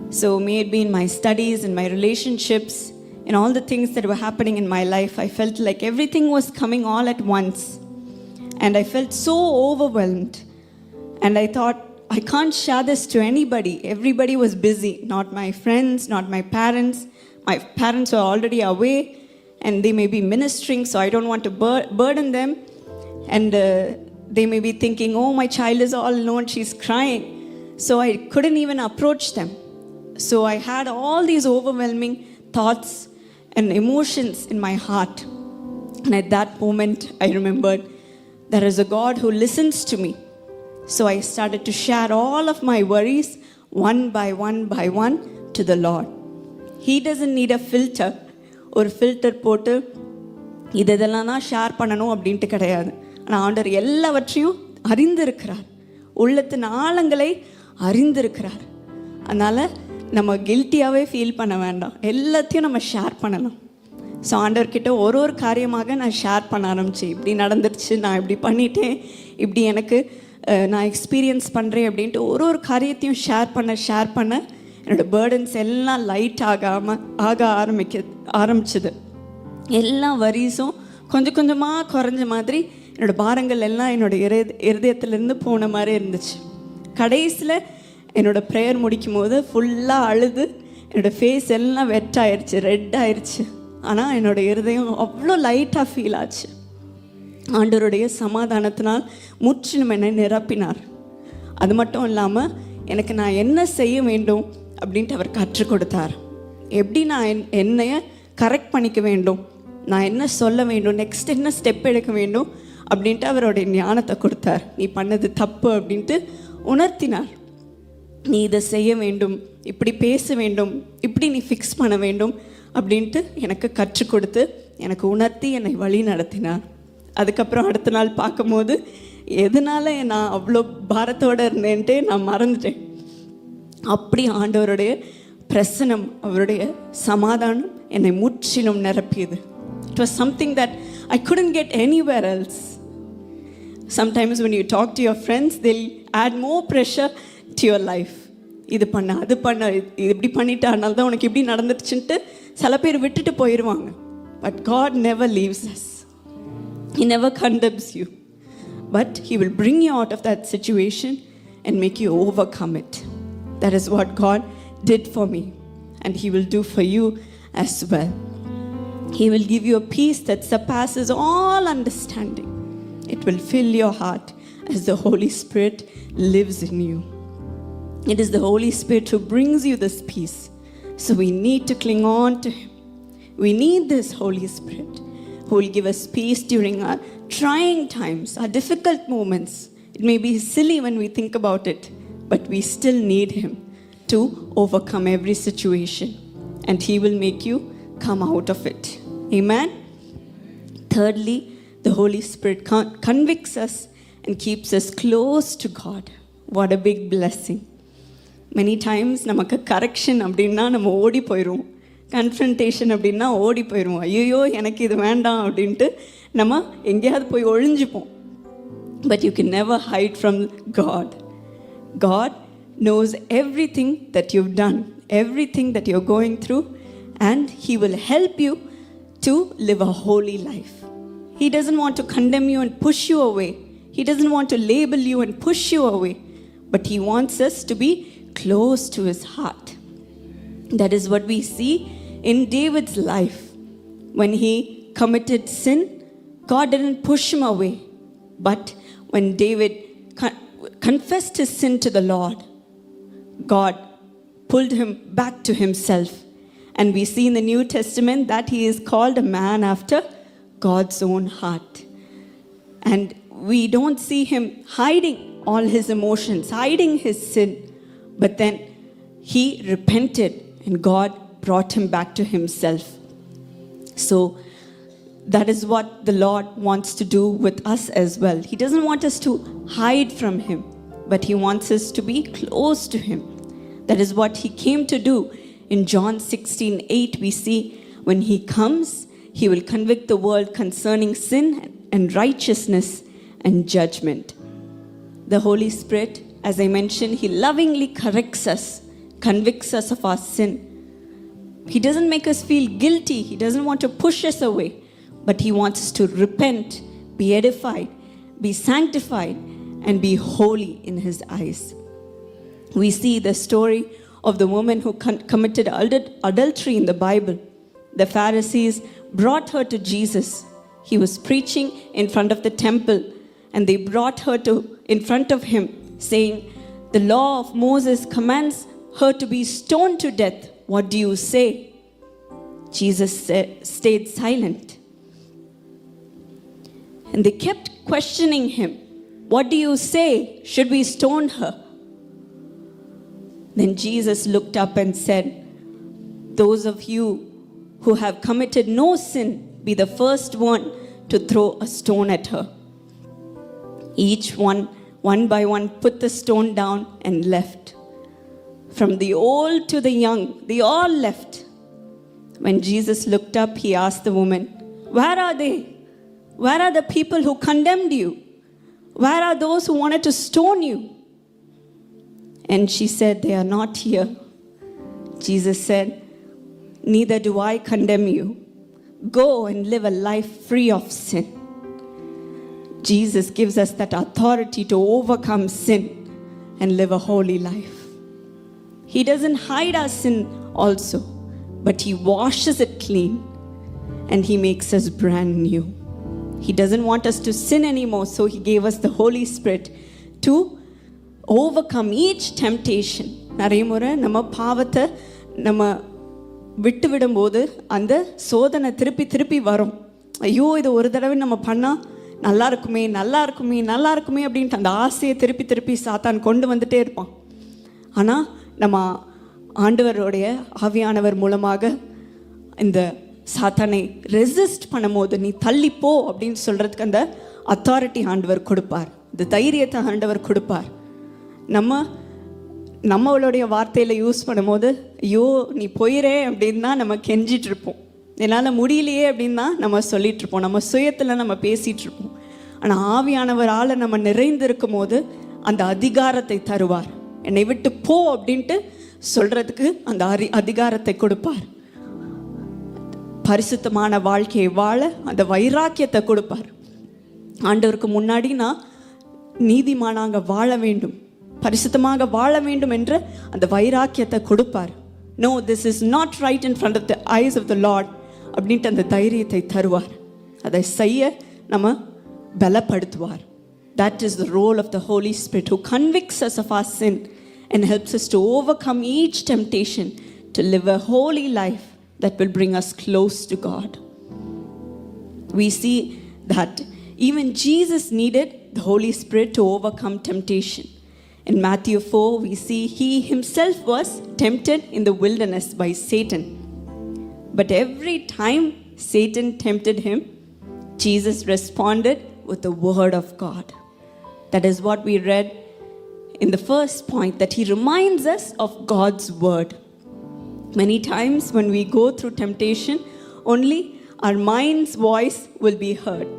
So may it be in my studies, in my relationships, in all the things that were happening in my life, I felt like everything was coming all at once. And I felt so overwhelmed. And I thought, I can't share this to anybody. Everybody was busy. Not my friends, not my parents. My parents were already away and they may be ministering, so I don't want to burden them. And they may be thinking, oh, my child is all alone, she's crying. So I couldn't even approach them. So I had all these overwhelming thoughts and emotions in my heart. And at that moment, I remembered there is a God who listens to me. So I started to share all of my worries one by one to the Lord. He doesn't need a filter. ஒரு filter போட்டு இதெல்லாம் தான் share பண்ணணும் அப்படின்ட்டு கிடையாது. ஆனால் ஆண்டவர் எல்லாவற்றையும் அறிந்திருக்கிறார், உள்ளத்தின் ஆழங்களை அறிந்திருக்கிறார். அதனால் நம்ம கில்ட்டியாகவே ஃபீல் பண்ண வேண்டாம், எல்லாத்தையும் நம்ம ஷேர் பண்ணலாம். ஸோ ஆண்டவர்கிட்ட ஒரு காரியமாக நான் ஷேர் பண்ண ஆரம்பித்தேன். இப்படி நடந்துருச்சு, நான் இப்படி பண்ணிட்டேன், இப்படி எனக்கு நான் எக்ஸ்பீரியன்ஸ் பண்ணுறேன் அப்படின்ட்டு ஒரு காரியத்தையும் ஷேர் பண்ண என்னோடய பேர்டன்ஸ் எல்லாம் லைட் ஆக ஆரம்பிச்சது. எல்லா வரிஸும் கொஞ்சம் கொஞ்சமாக குறைஞ்ச மாதிரி என்னோடய பாரங்கள் எல்லாம் என்னோடய இருதயத்திலேருந்து போன மாதிரி இருந்துச்சு. கடைசியில் என்னோடய ப்ரேயர் முடிக்கும் போது ஃபுல்லாக அழுது என்னோடய ஃபேஸ் எல்லாம் வெட் ஆயிடுச்சு, ரெட் ஆயிடுச்சு. ஆனால் என்னோடய இருதயம் அவ்வளோ லைட்டாக ஃபீல் ஆச்சு. ஆண்டவருடைய சமாதானத்தினால் முற்றிலும் என்னை நிரப்பினார். அது மட்டும் இல்லாமல் எனக்கு நான் என்ன செய்ய வேண்டும் அப்படின்ட்டு அவர் கற்றுக் கொடுத்தார். எப்படி நான் என்னைய கரெக்ட் பண்ணிக்க வேண்டும், நான் என்ன சொல்ல வேண்டும், நெக்ஸ்ட் என்ன ஸ்டெப் எடுக்க வேண்டும் அப்படின்ட்டு அவருடைய ஞானத்தை கொடுத்தார். நீ பண்ணது தப்பு அப்படின்ட்டு உணர்த்தினார். நீ இதை செய்ய வேண்டும், இப்படி பேச வேண்டும், இப்படி நீ ஃபிக்ஸ் பண்ண வேண்டும் அப்படின்ட்டு எனக்கு கற்றுக் கொடுத்து எனக்கு உணர்த்தி என்னை வழி நடத்தினார். அதுக்கப்புறம் அடுத்த நாள் பார்க்கும்போது எதனால நான் அவ்வளோ பாரத்தோடு இருந்தேன்ட்டே நான் மறந்துட்டேன். அப்படி ஆண்டவருடைய பிரசனம், அவருடைய சமாதானம் என்னை முற்றிலும் நிரப்பியது. It was something that I couldn't get anywhere else. Sometimes when you talk to your friends, they'll add more pressure to your life. இது பண்ண, அது பண்ண, இது இப்படி பண்ணிட்டு, அதனால தான் உனக்கு இப்படி நடந்துச்சுன்ட்டு சில பேர் விட்டுட்டு போயிடுவாங்க. But God never leaves us. He never condemns you. But He will bring you out of that situation and make you overcome it. That is what God did for me. And He will do for you as well. He will give you a peace that surpasses all understanding. It will fill your heart as the Holy Spirit lives in you. It is the Holy Spirit who brings you this peace. So we need to cling on to Him. We need this Holy Spirit who will give us peace during our trying times, our difficult moments. It may be silly when we think about it, but we still need Him to overcome every situation. And He will make you come out of it. Amen? Thirdly, the Holy Spirit convicts us and keeps us close to God. What a big blessing. Many times நமக்கு correction அப்படின்னா நம்ம ஓடி போயிடுவோம், confrontation அப்படின்னா ஓடி போயிடுவோம். ஐயோ எனக்கு இது வேண்டாம் அப்படின்ட்டு நம்ம எங்கேயாவது போய் ஒழிஞ்சுப்போம். But you can never hide from God. God knows everything that you've done, everything that you're going through, and He will help you to live a holy life. He doesn't want to condemn you and push you away. He doesn't want to label you and push you away. But He wants us to be close to His heart. That is what we see in David's life. When he committed sin, God didn't push him away. But when David confessed his sin to the Lord, God pulled him back to Himself. And we see in the New Testament that he is called a man after God's own heart. And we don't see him hiding all his emotions, hiding his sin. But then he repented and God brought him back to Himself. So that is what the Lord wants to do with us as well. He doesn't want us to hide from Him, but He wants us to be close to Him. That is what He came to do. In John 16:8 we see when He comes, He will convict the world concerning sin and righteousness and judgment. The Holy Spirit, as I mentioned, He lovingly corrects us, convicts us of our sin. He doesn't make us feel guilty. He doesn't want to push us away, but He wants us to repent, be edified, be sanctified, and be holy in His eyes. We see the story of the woman who committed adultery in the Bible. The Pharisees brought her to Jesus. He was preaching in front of the temple, and they brought her in front of Him, saying, "The law of Moses commands her to be stoned to death. What do you say?" Jesus stayed silent. And they kept questioning Him. "What do you say? Should we stone her?" Then Jesus looked up and said, "Those of you who have committed no sin, be the first one to throw a stone at her." Each one by one, put the stone down and left. From the old to the young, they all left. When Jesus looked up, He asked the woman, "Where are they? Where are the people who condemned you? Where are those who wanted to stone you?" And she said, "They are not here." Jesus said, "Neither do I condemn you. Go and live a life free of sin." Jesus gives us that authority to overcome sin and live a holy life. He doesn't hide our sin also, but He washes it clean and He makes us brand new. He doesn't want us to sin anymore, so He gave us the Holy Spirit to overcome each temptation. நிறைய முறை நம்ம பாவத்தை நம்ம விட்டு விடும்போது அந்த சோதனை திருப்பி திருப்பி வரும். ஐயோ இது ஒரு தடவை நம்ம பண்ணால் நல்லா இருக்குமே நல்லா இருக்குமே நல்லா இருக்குமே அப்படின்ட்டு அந்த ஆசையை திருப்பி திருப்பி சாத்தான் கொண்டு வந்துட்டே இருப்பான். ஆனால் நம்ம ஆண்டவருடைய ஆவியானவர் மூலமாக இந்த சாத்தானை ரெசிஸ்ட் பண்ணும்போது நீ தள்ளிப்போ அப்படின்னு சொல்கிறதுக்கு அந்த அத்தாரிட்டி ஆண்டவர் கொடுப்பார், இந்த தைரியத்தை ஆண்டவர் கொடுப்பார். நம்மளுடைய வார்த்தையில் யூஸ் பண்ணும்போது ஐயோ நீ போயிரே அப்படின்னு தான் நம்ம கெஞ்சிட்டு இருப்போம், என்னால் முடியலையே அப்படின்னு தான் நம்ம சொல்லிட்டு இருப்போம், நம்ம சுயத்தில் நம்ம பேசிகிட்டு இருப்போம். ஆனால் ஆவியானவரால் நம்ம நிறைந்திருக்கும் போது அந்த அதிகாரத்தை தருவார். என்னை விட்டு போ அப்படின்ட்டு சொல்கிறதுக்கு அந்த அதிகாரத்தை கொடுப்பார். பரிசுத்தமான வாழ்க்கையை வாழ அந்த வைராக்கியத்தை கொடுப்பார். ஆண்டவருக்கு முன்னாடி நான் நீதிமானாக வாழ வேண்டும், பரிசுத்தமாக வாழ வேண்டும் என்ற அந்த வைராக்கியத்தை கொடுப்பார். No, this is not right in front of the eyes of the Lord அப்படின்ட்டு அந்த தைரியத்தை தருவார். அதை செய்ய நம்ம பலப்படுத்துவார். That is the role of the Holy Spirit, who convicts us of our sin and helps us to overcome each temptation to live a holy life that will bring us close to God. We see that even Jesus needed the Holy Spirit to overcome temptation. In Matthew 4, we see he himself was tempted in the wilderness by Satan. But every time Satan tempted him, Jesus responded with the word of God. That is what we read in the first point, that he reminds us of God's word. Many times when we go through temptation, only our mind's voice will be heard.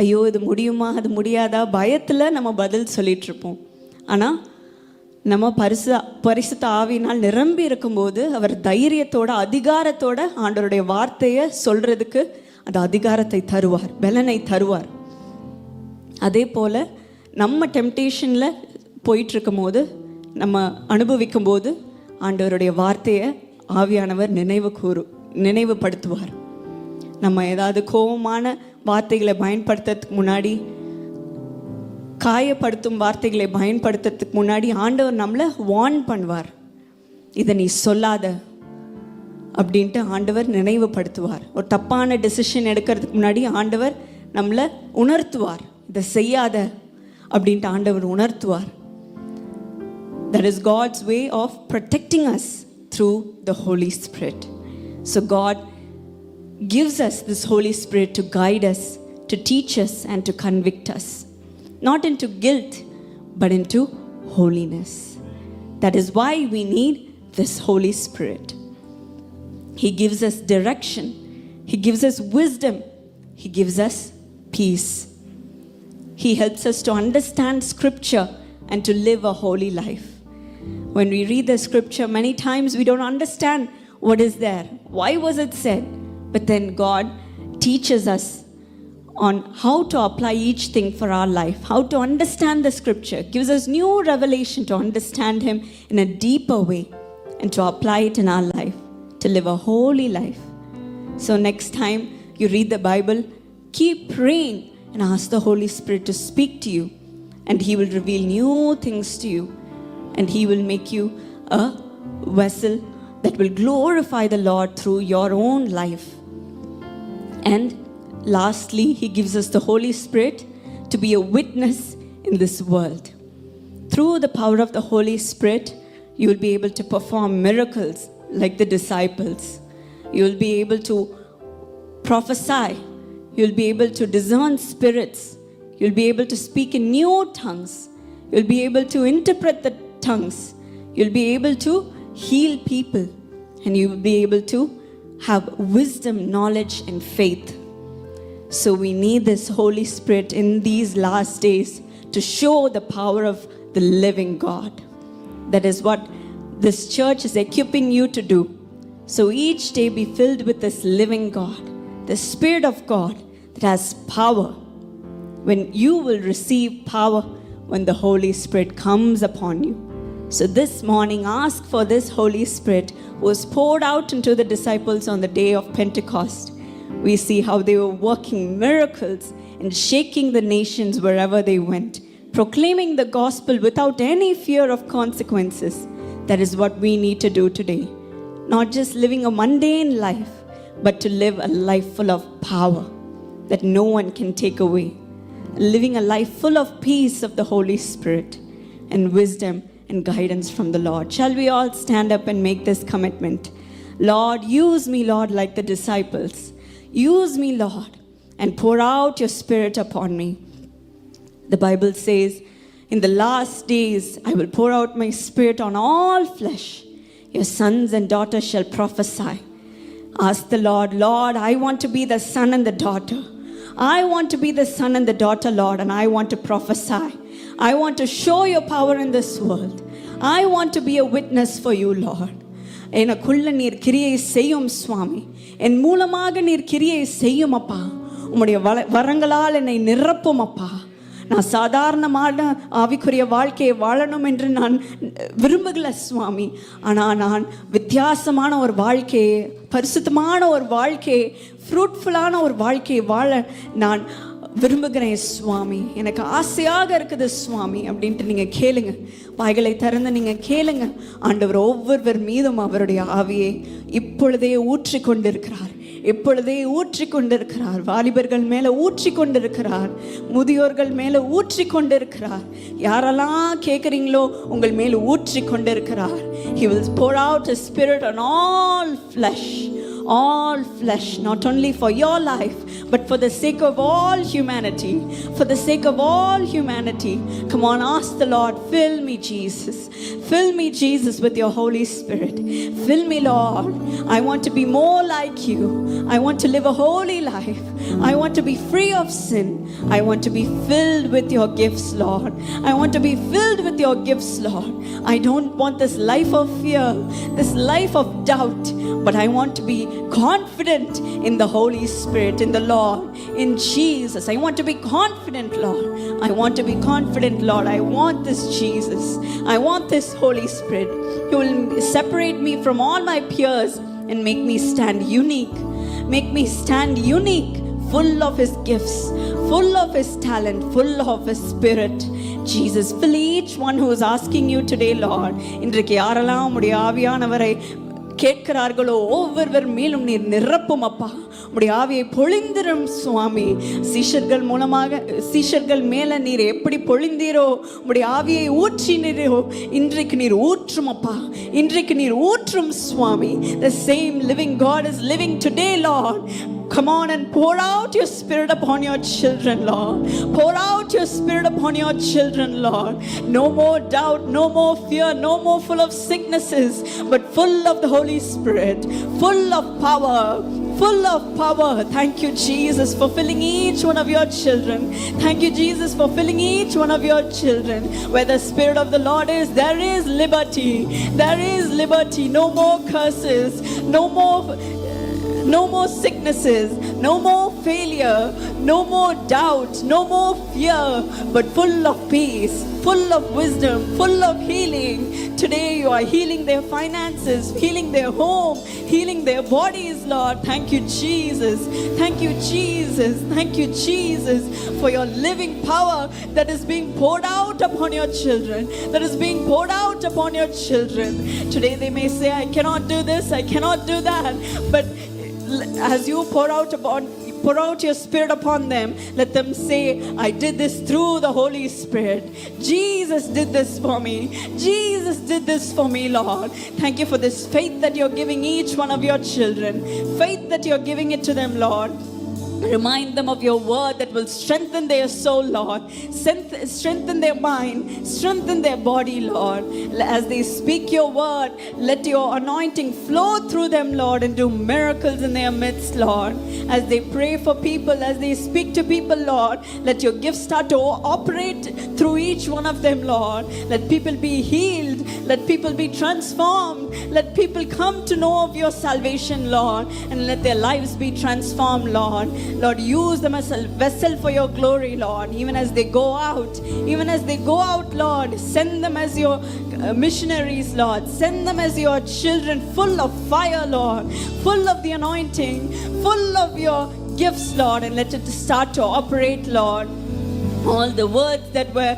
ஐயோ இது முடியுமா அது முடியாதா பயத்தில் நம்ம பதில் சொல்லிட்டு இருப்போம். ஆனால் நம்ம பரிசுத்த ஆவியினால் நிரம்பி இருக்கும்போது அவர் தைரியத்தோட அதிகாரத்தோட ஆண்டவருடைய வார்த்தையை சொல்கிறதுக்கு அந்த அதிகாரத்தை தருவார், பலனை தருவார். அதே போல் நம்ம டெம்டேஷனில் போயிட்டுருக்கும் போது, நம்ம அனுபவிக்கும் போது ஆண்டவருடைய வார்த்தையை ஆவியானவர் நினைவுபடுத்துவார். நம்ம ஏதாவது கோபமான வார்த்தைகளை பயன்படுத்துறதுக்கு முன்னாடி, காயப்படுத்தும் வார்த்தைகளை பயன்படுத்துறதுக்கு முன்னாடி ஆண்டவர் நம்மளை வார்ன் பண்ணுவார். இதை நீ சொல்லாத அப்படின்ட்டு ஆண்டவர் நினைவுபடுத்துவார். ஒரு தப்பான டெசிஷன் எடுக்கிறதுக்கு முன்னாடி ஆண்டவர் நம்மளை உணர்த்துவார், இதை செய்யாத அப்படின்ட்டு ஆண்டவர் உணர்த்துவார். That is God's way of protecting us through the Holy Spirit. So God gives us this Holy Spirit to guide us, to teach us and to convict us, not into guilt but into holiness. That is why we need this Holy Spirit. He gives us direction, he gives us wisdom, he gives us peace. He helps us to understand scripture and to live a holy life. When we read the scripture, many times we don't understand what is there, why was it said, but then God teaches us on how to apply each thing for our life, how to understand the scripture, gives us new revelation to understand him in a deeper way and to apply it in our life, to live a holy life. So next time you read the Bible, keep praying and ask the Holy Spirit to speak to you, and he will reveal new things to you, and he will make you a vessel that will glorify the Lord through your own life. And lastly, he gives us the Holy Spirit to be a witness in this world. Through the power of the Holy Spirit, you will be able to perform miracles like the disciples. You will be able to prophesy. You will be able to discern spirits. You will be able to speak in new tongues. You will be able to interpret the tongues. You will be able to heal people. And you will be able to have wisdom, knowledge, and faith. So we need this Holy Spirit in these last days to show the power of the living God. That is what this church is equipping you to do. So each day be filled with this living God, the Spirit of God that has power. When you will receive power when the Holy Spirit comes upon you. So this morning, ask for this Holy Spirit who was poured out into the disciples on the day of Pentecost. We see how they were working miracles and shaking the nations wherever they went, proclaiming the gospel without any fear of consequences. That is what we need to do today. Not just living a mundane life, but to live a life full of power that no one can take away. Living a life full of peace of the Holy Spirit and wisdom and guidance from the Lord. Shall we all stand up and make this commitment? Lord, use me, Lord, like the disciples. Use me, Lord, and pour out your Spirit upon me. The Bible says, in the last days, I will pour out my Spirit on all flesh. Your sons and daughters shall prophesy. Ask the Lord, Lord, I want to be the son and the daughter. I want to be the son and the daughter, Lord, and I want to prophesy. I want to show your power in this world. I want to be a witness for you, Lord. எனக்குள்ள நீர் கிரியை செய்யும் சுவாமி, என் மூலமாக நீர் கிரியை செய்யும் அப்பா. உம்முடைய வரங்களால் என்னை நிரப்பும் அப்பா. நான் சாதாரணமான ஆவிக்குரிய வாழ்க்கையை வாழணும் என்று நான் விரும்புகல சுவாமி. ஆனால் நான் வித்தியாசமான ஒரு வாழ்க்கையை, பரிசுத்தமான ஒரு வாழ்க்கையை, ஃப்ரூட்ஃபுல்லான ஒரு வாழ்க்கையை வாழ நான் விரும்புகிறேன் சுவாமி. எனக்கு ஆசையாக இருக்குது சுவாமி அப்படின்ட்டு நீங்கள் கேளுங்க. வாய்களை திறந்து நீங்கள் கேளுங்க. ஆண்டவர் ஒவ்வொருவர் மீதும் அவருடைய ஆவியை இப்பொழுதே ஊற்றி கொண்டிருக்கிறார். இப்பொழுதே ஊற்றி கொண்டிருக்கிறார். வாலிபர்கள் மேலே ஊற்றி கொண்டிருக்கிறார். முதியோர்கள் மேலே ஊற்றி கொண்டிருக்கிறார். யாரெல்லாம் கேட்குறீங்களோ உங்கள் மேலே ஊற்றி கொண்டிருக்கிறார். He will pour out his spirit on all flesh. All flesh, not only for your life, but for the sake of all humanity. For the sake of all humanity. Come on, ask the Lord, fill me, Jesus. Fill me, Jesus, with your Holy Spirit. Fill me, Lord. I want to be more like you. I want to live a holy life. I want to be free of sin. I want to be filled with your gifts, Lord. I want to be filled with your gifts, Lord. I don't want this life of fear, this life of doubt, but I want to be confident in the Holy Spirit, in the Lord, in Jesus. I want to be confident, Lord. I want to be confident, Lord. I want this Jesus. I want this Holy Spirit. He will separate me from all my peers and make me stand unique. Make me stand unique, full of His gifts, full of His talent, full of His Spirit. Jesus, fill each one who is asking you today, Lord. இன்றைக்கு யாரெல்லாம் உம்முடைய ஆவியானவரை கேட்கிறார்களோ ஒவ்வொருவர் மேலும் நீர் நிரப்பும் அப்பா. உம்முடைய ஆவியை பொழிந்திரும் சுவாமி. சீஷர்கள் மேல நீர் எப்படி பொழிந்தீரோ, உம்முடைய ஆவியை ஊற்றினீரோ, இன்றைக்கு நீர் ஊற்றும் அப்பா. இன்றைக்கு நீர் ஊற்றும் சுவாமி. The same living God is living today, Lord. Come on and pour out your Spirit upon your children, Lord. Pour out your Spirit upon your children, Lord. No more doubt, no more fear, no more full of sicknesses, but full of the Holy Spirit, full of power. Full of power. Thank you, Jesus, for filling each one of your children. Thank you, Jesus, for filling each one of your children. Where the Spirit of the Lord is, there is liberty. There is liberty. No more curses. No more sicknesses, no more failure, no more doubt, no more fear, but full of peace, full of wisdom, full of healing. Today you are healing their finances, healing their home, healing their bodies, Lord. Thank you, Jesus. Thank you, Jesus. Thank you, Jesus, for your living power that is being poured out upon your children, that is being poured out upon your children. Today they may say, I cannot do this, I cannot do that, but as you pour out your Spirit upon them, let them say, I did this through the Holy Spirit. Jesus did this for me. Jesus did this for me, Lord. Thank you for this faith that you're giving each one of your children. Faith that you're giving it to them, Lord. Remind them of your word that will strengthen their soul, Lord. Strengthen their mind. Strengthen their body, Lord. As they speak your word, let your anointing flow through them, Lord, and do miracles in their midst, Lord. As they pray for people, as they speak to people, Lord, let your gifts start to operate through each one of them, Lord. Let people be healed. Let people be transformed. Let people come to know of your salvation, Lord, and let their lives be transformed, Lord. Lord, use them as a vessel for your glory, Lord. Even as they go out, Lord, send them as your missionaries, Lord. Send them as your children, full of fire, Lord, full of the anointing, full of your gifts, Lord, and let it start to operate, Lord. All the words that were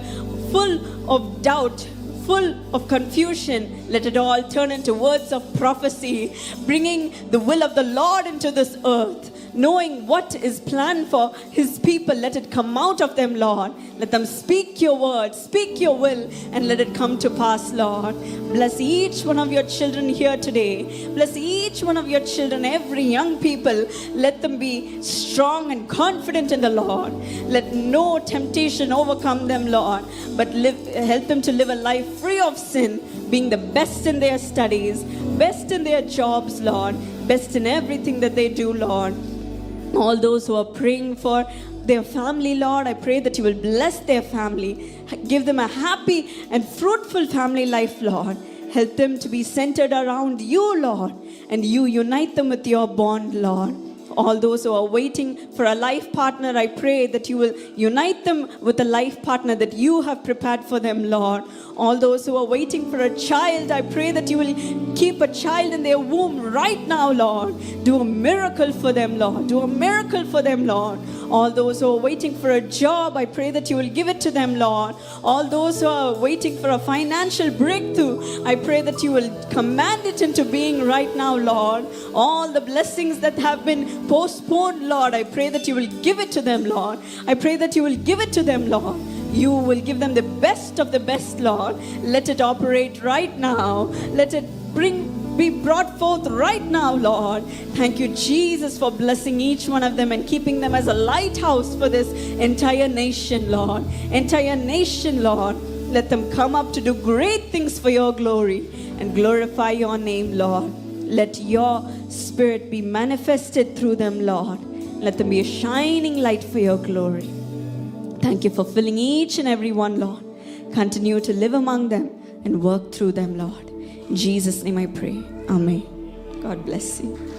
full of doubt, full of confusion, let it all turn into words of prophecy, bringing the will of the Lord into this earth. knowing what is planned for His people. Let it come out of them, Lord. Let them speak your word, speak your will, and let it come to pass, Lord. Bless each one of your children here today. Bless each one of your children, every young people. Let them be strong and confident in the Lord. Let no temptation overcome them, Lord, but help them to live a life free of sin, being the best in their studies, best in their jobs, Lord, best in everything that they do, Lord. All those who are praying for their family, Lord, I pray that you will bless their family. Give them a happy and fruitful family life, Lord. Help them to be centered around you, Lord, and you unite them with your bond, Lord. All those who are waiting for a life partner, I pray that you will unite them with a life partner that you have prepared for them, Lord. All those who are waiting for a child, I pray that you will keep a child in their womb right now, Lord. Do a miracle for them, Lord. Do a miracle for them, Lord. All those who are waiting for a job, I pray that you will give it to them, Lord. All those who are waiting for a financial breakthrough, I pray that you will command it into being right now, Lord. All the blessings that have been postponed, Lord, I pray that you will give it to them, Lord. I pray that you will give it to them, Lord. You will give them the best of the best, Lord. Let it operate right now. Let it be brought forth right now, Lord. Thank you, Jesus, for blessing each one of them and keeping them as a lighthouse for this entire nation, Lord. Entire nation, Lord. Let them come up to do great things for your glory and glorify your name, Lord. Let your Spirit be manifested through them, Lord. Let them be a shining light for your glory. Thank you for filling each and every one, Lord. Continue to live among them and work through them, Lord. In Jesus' name I pray. Amen. God bless you.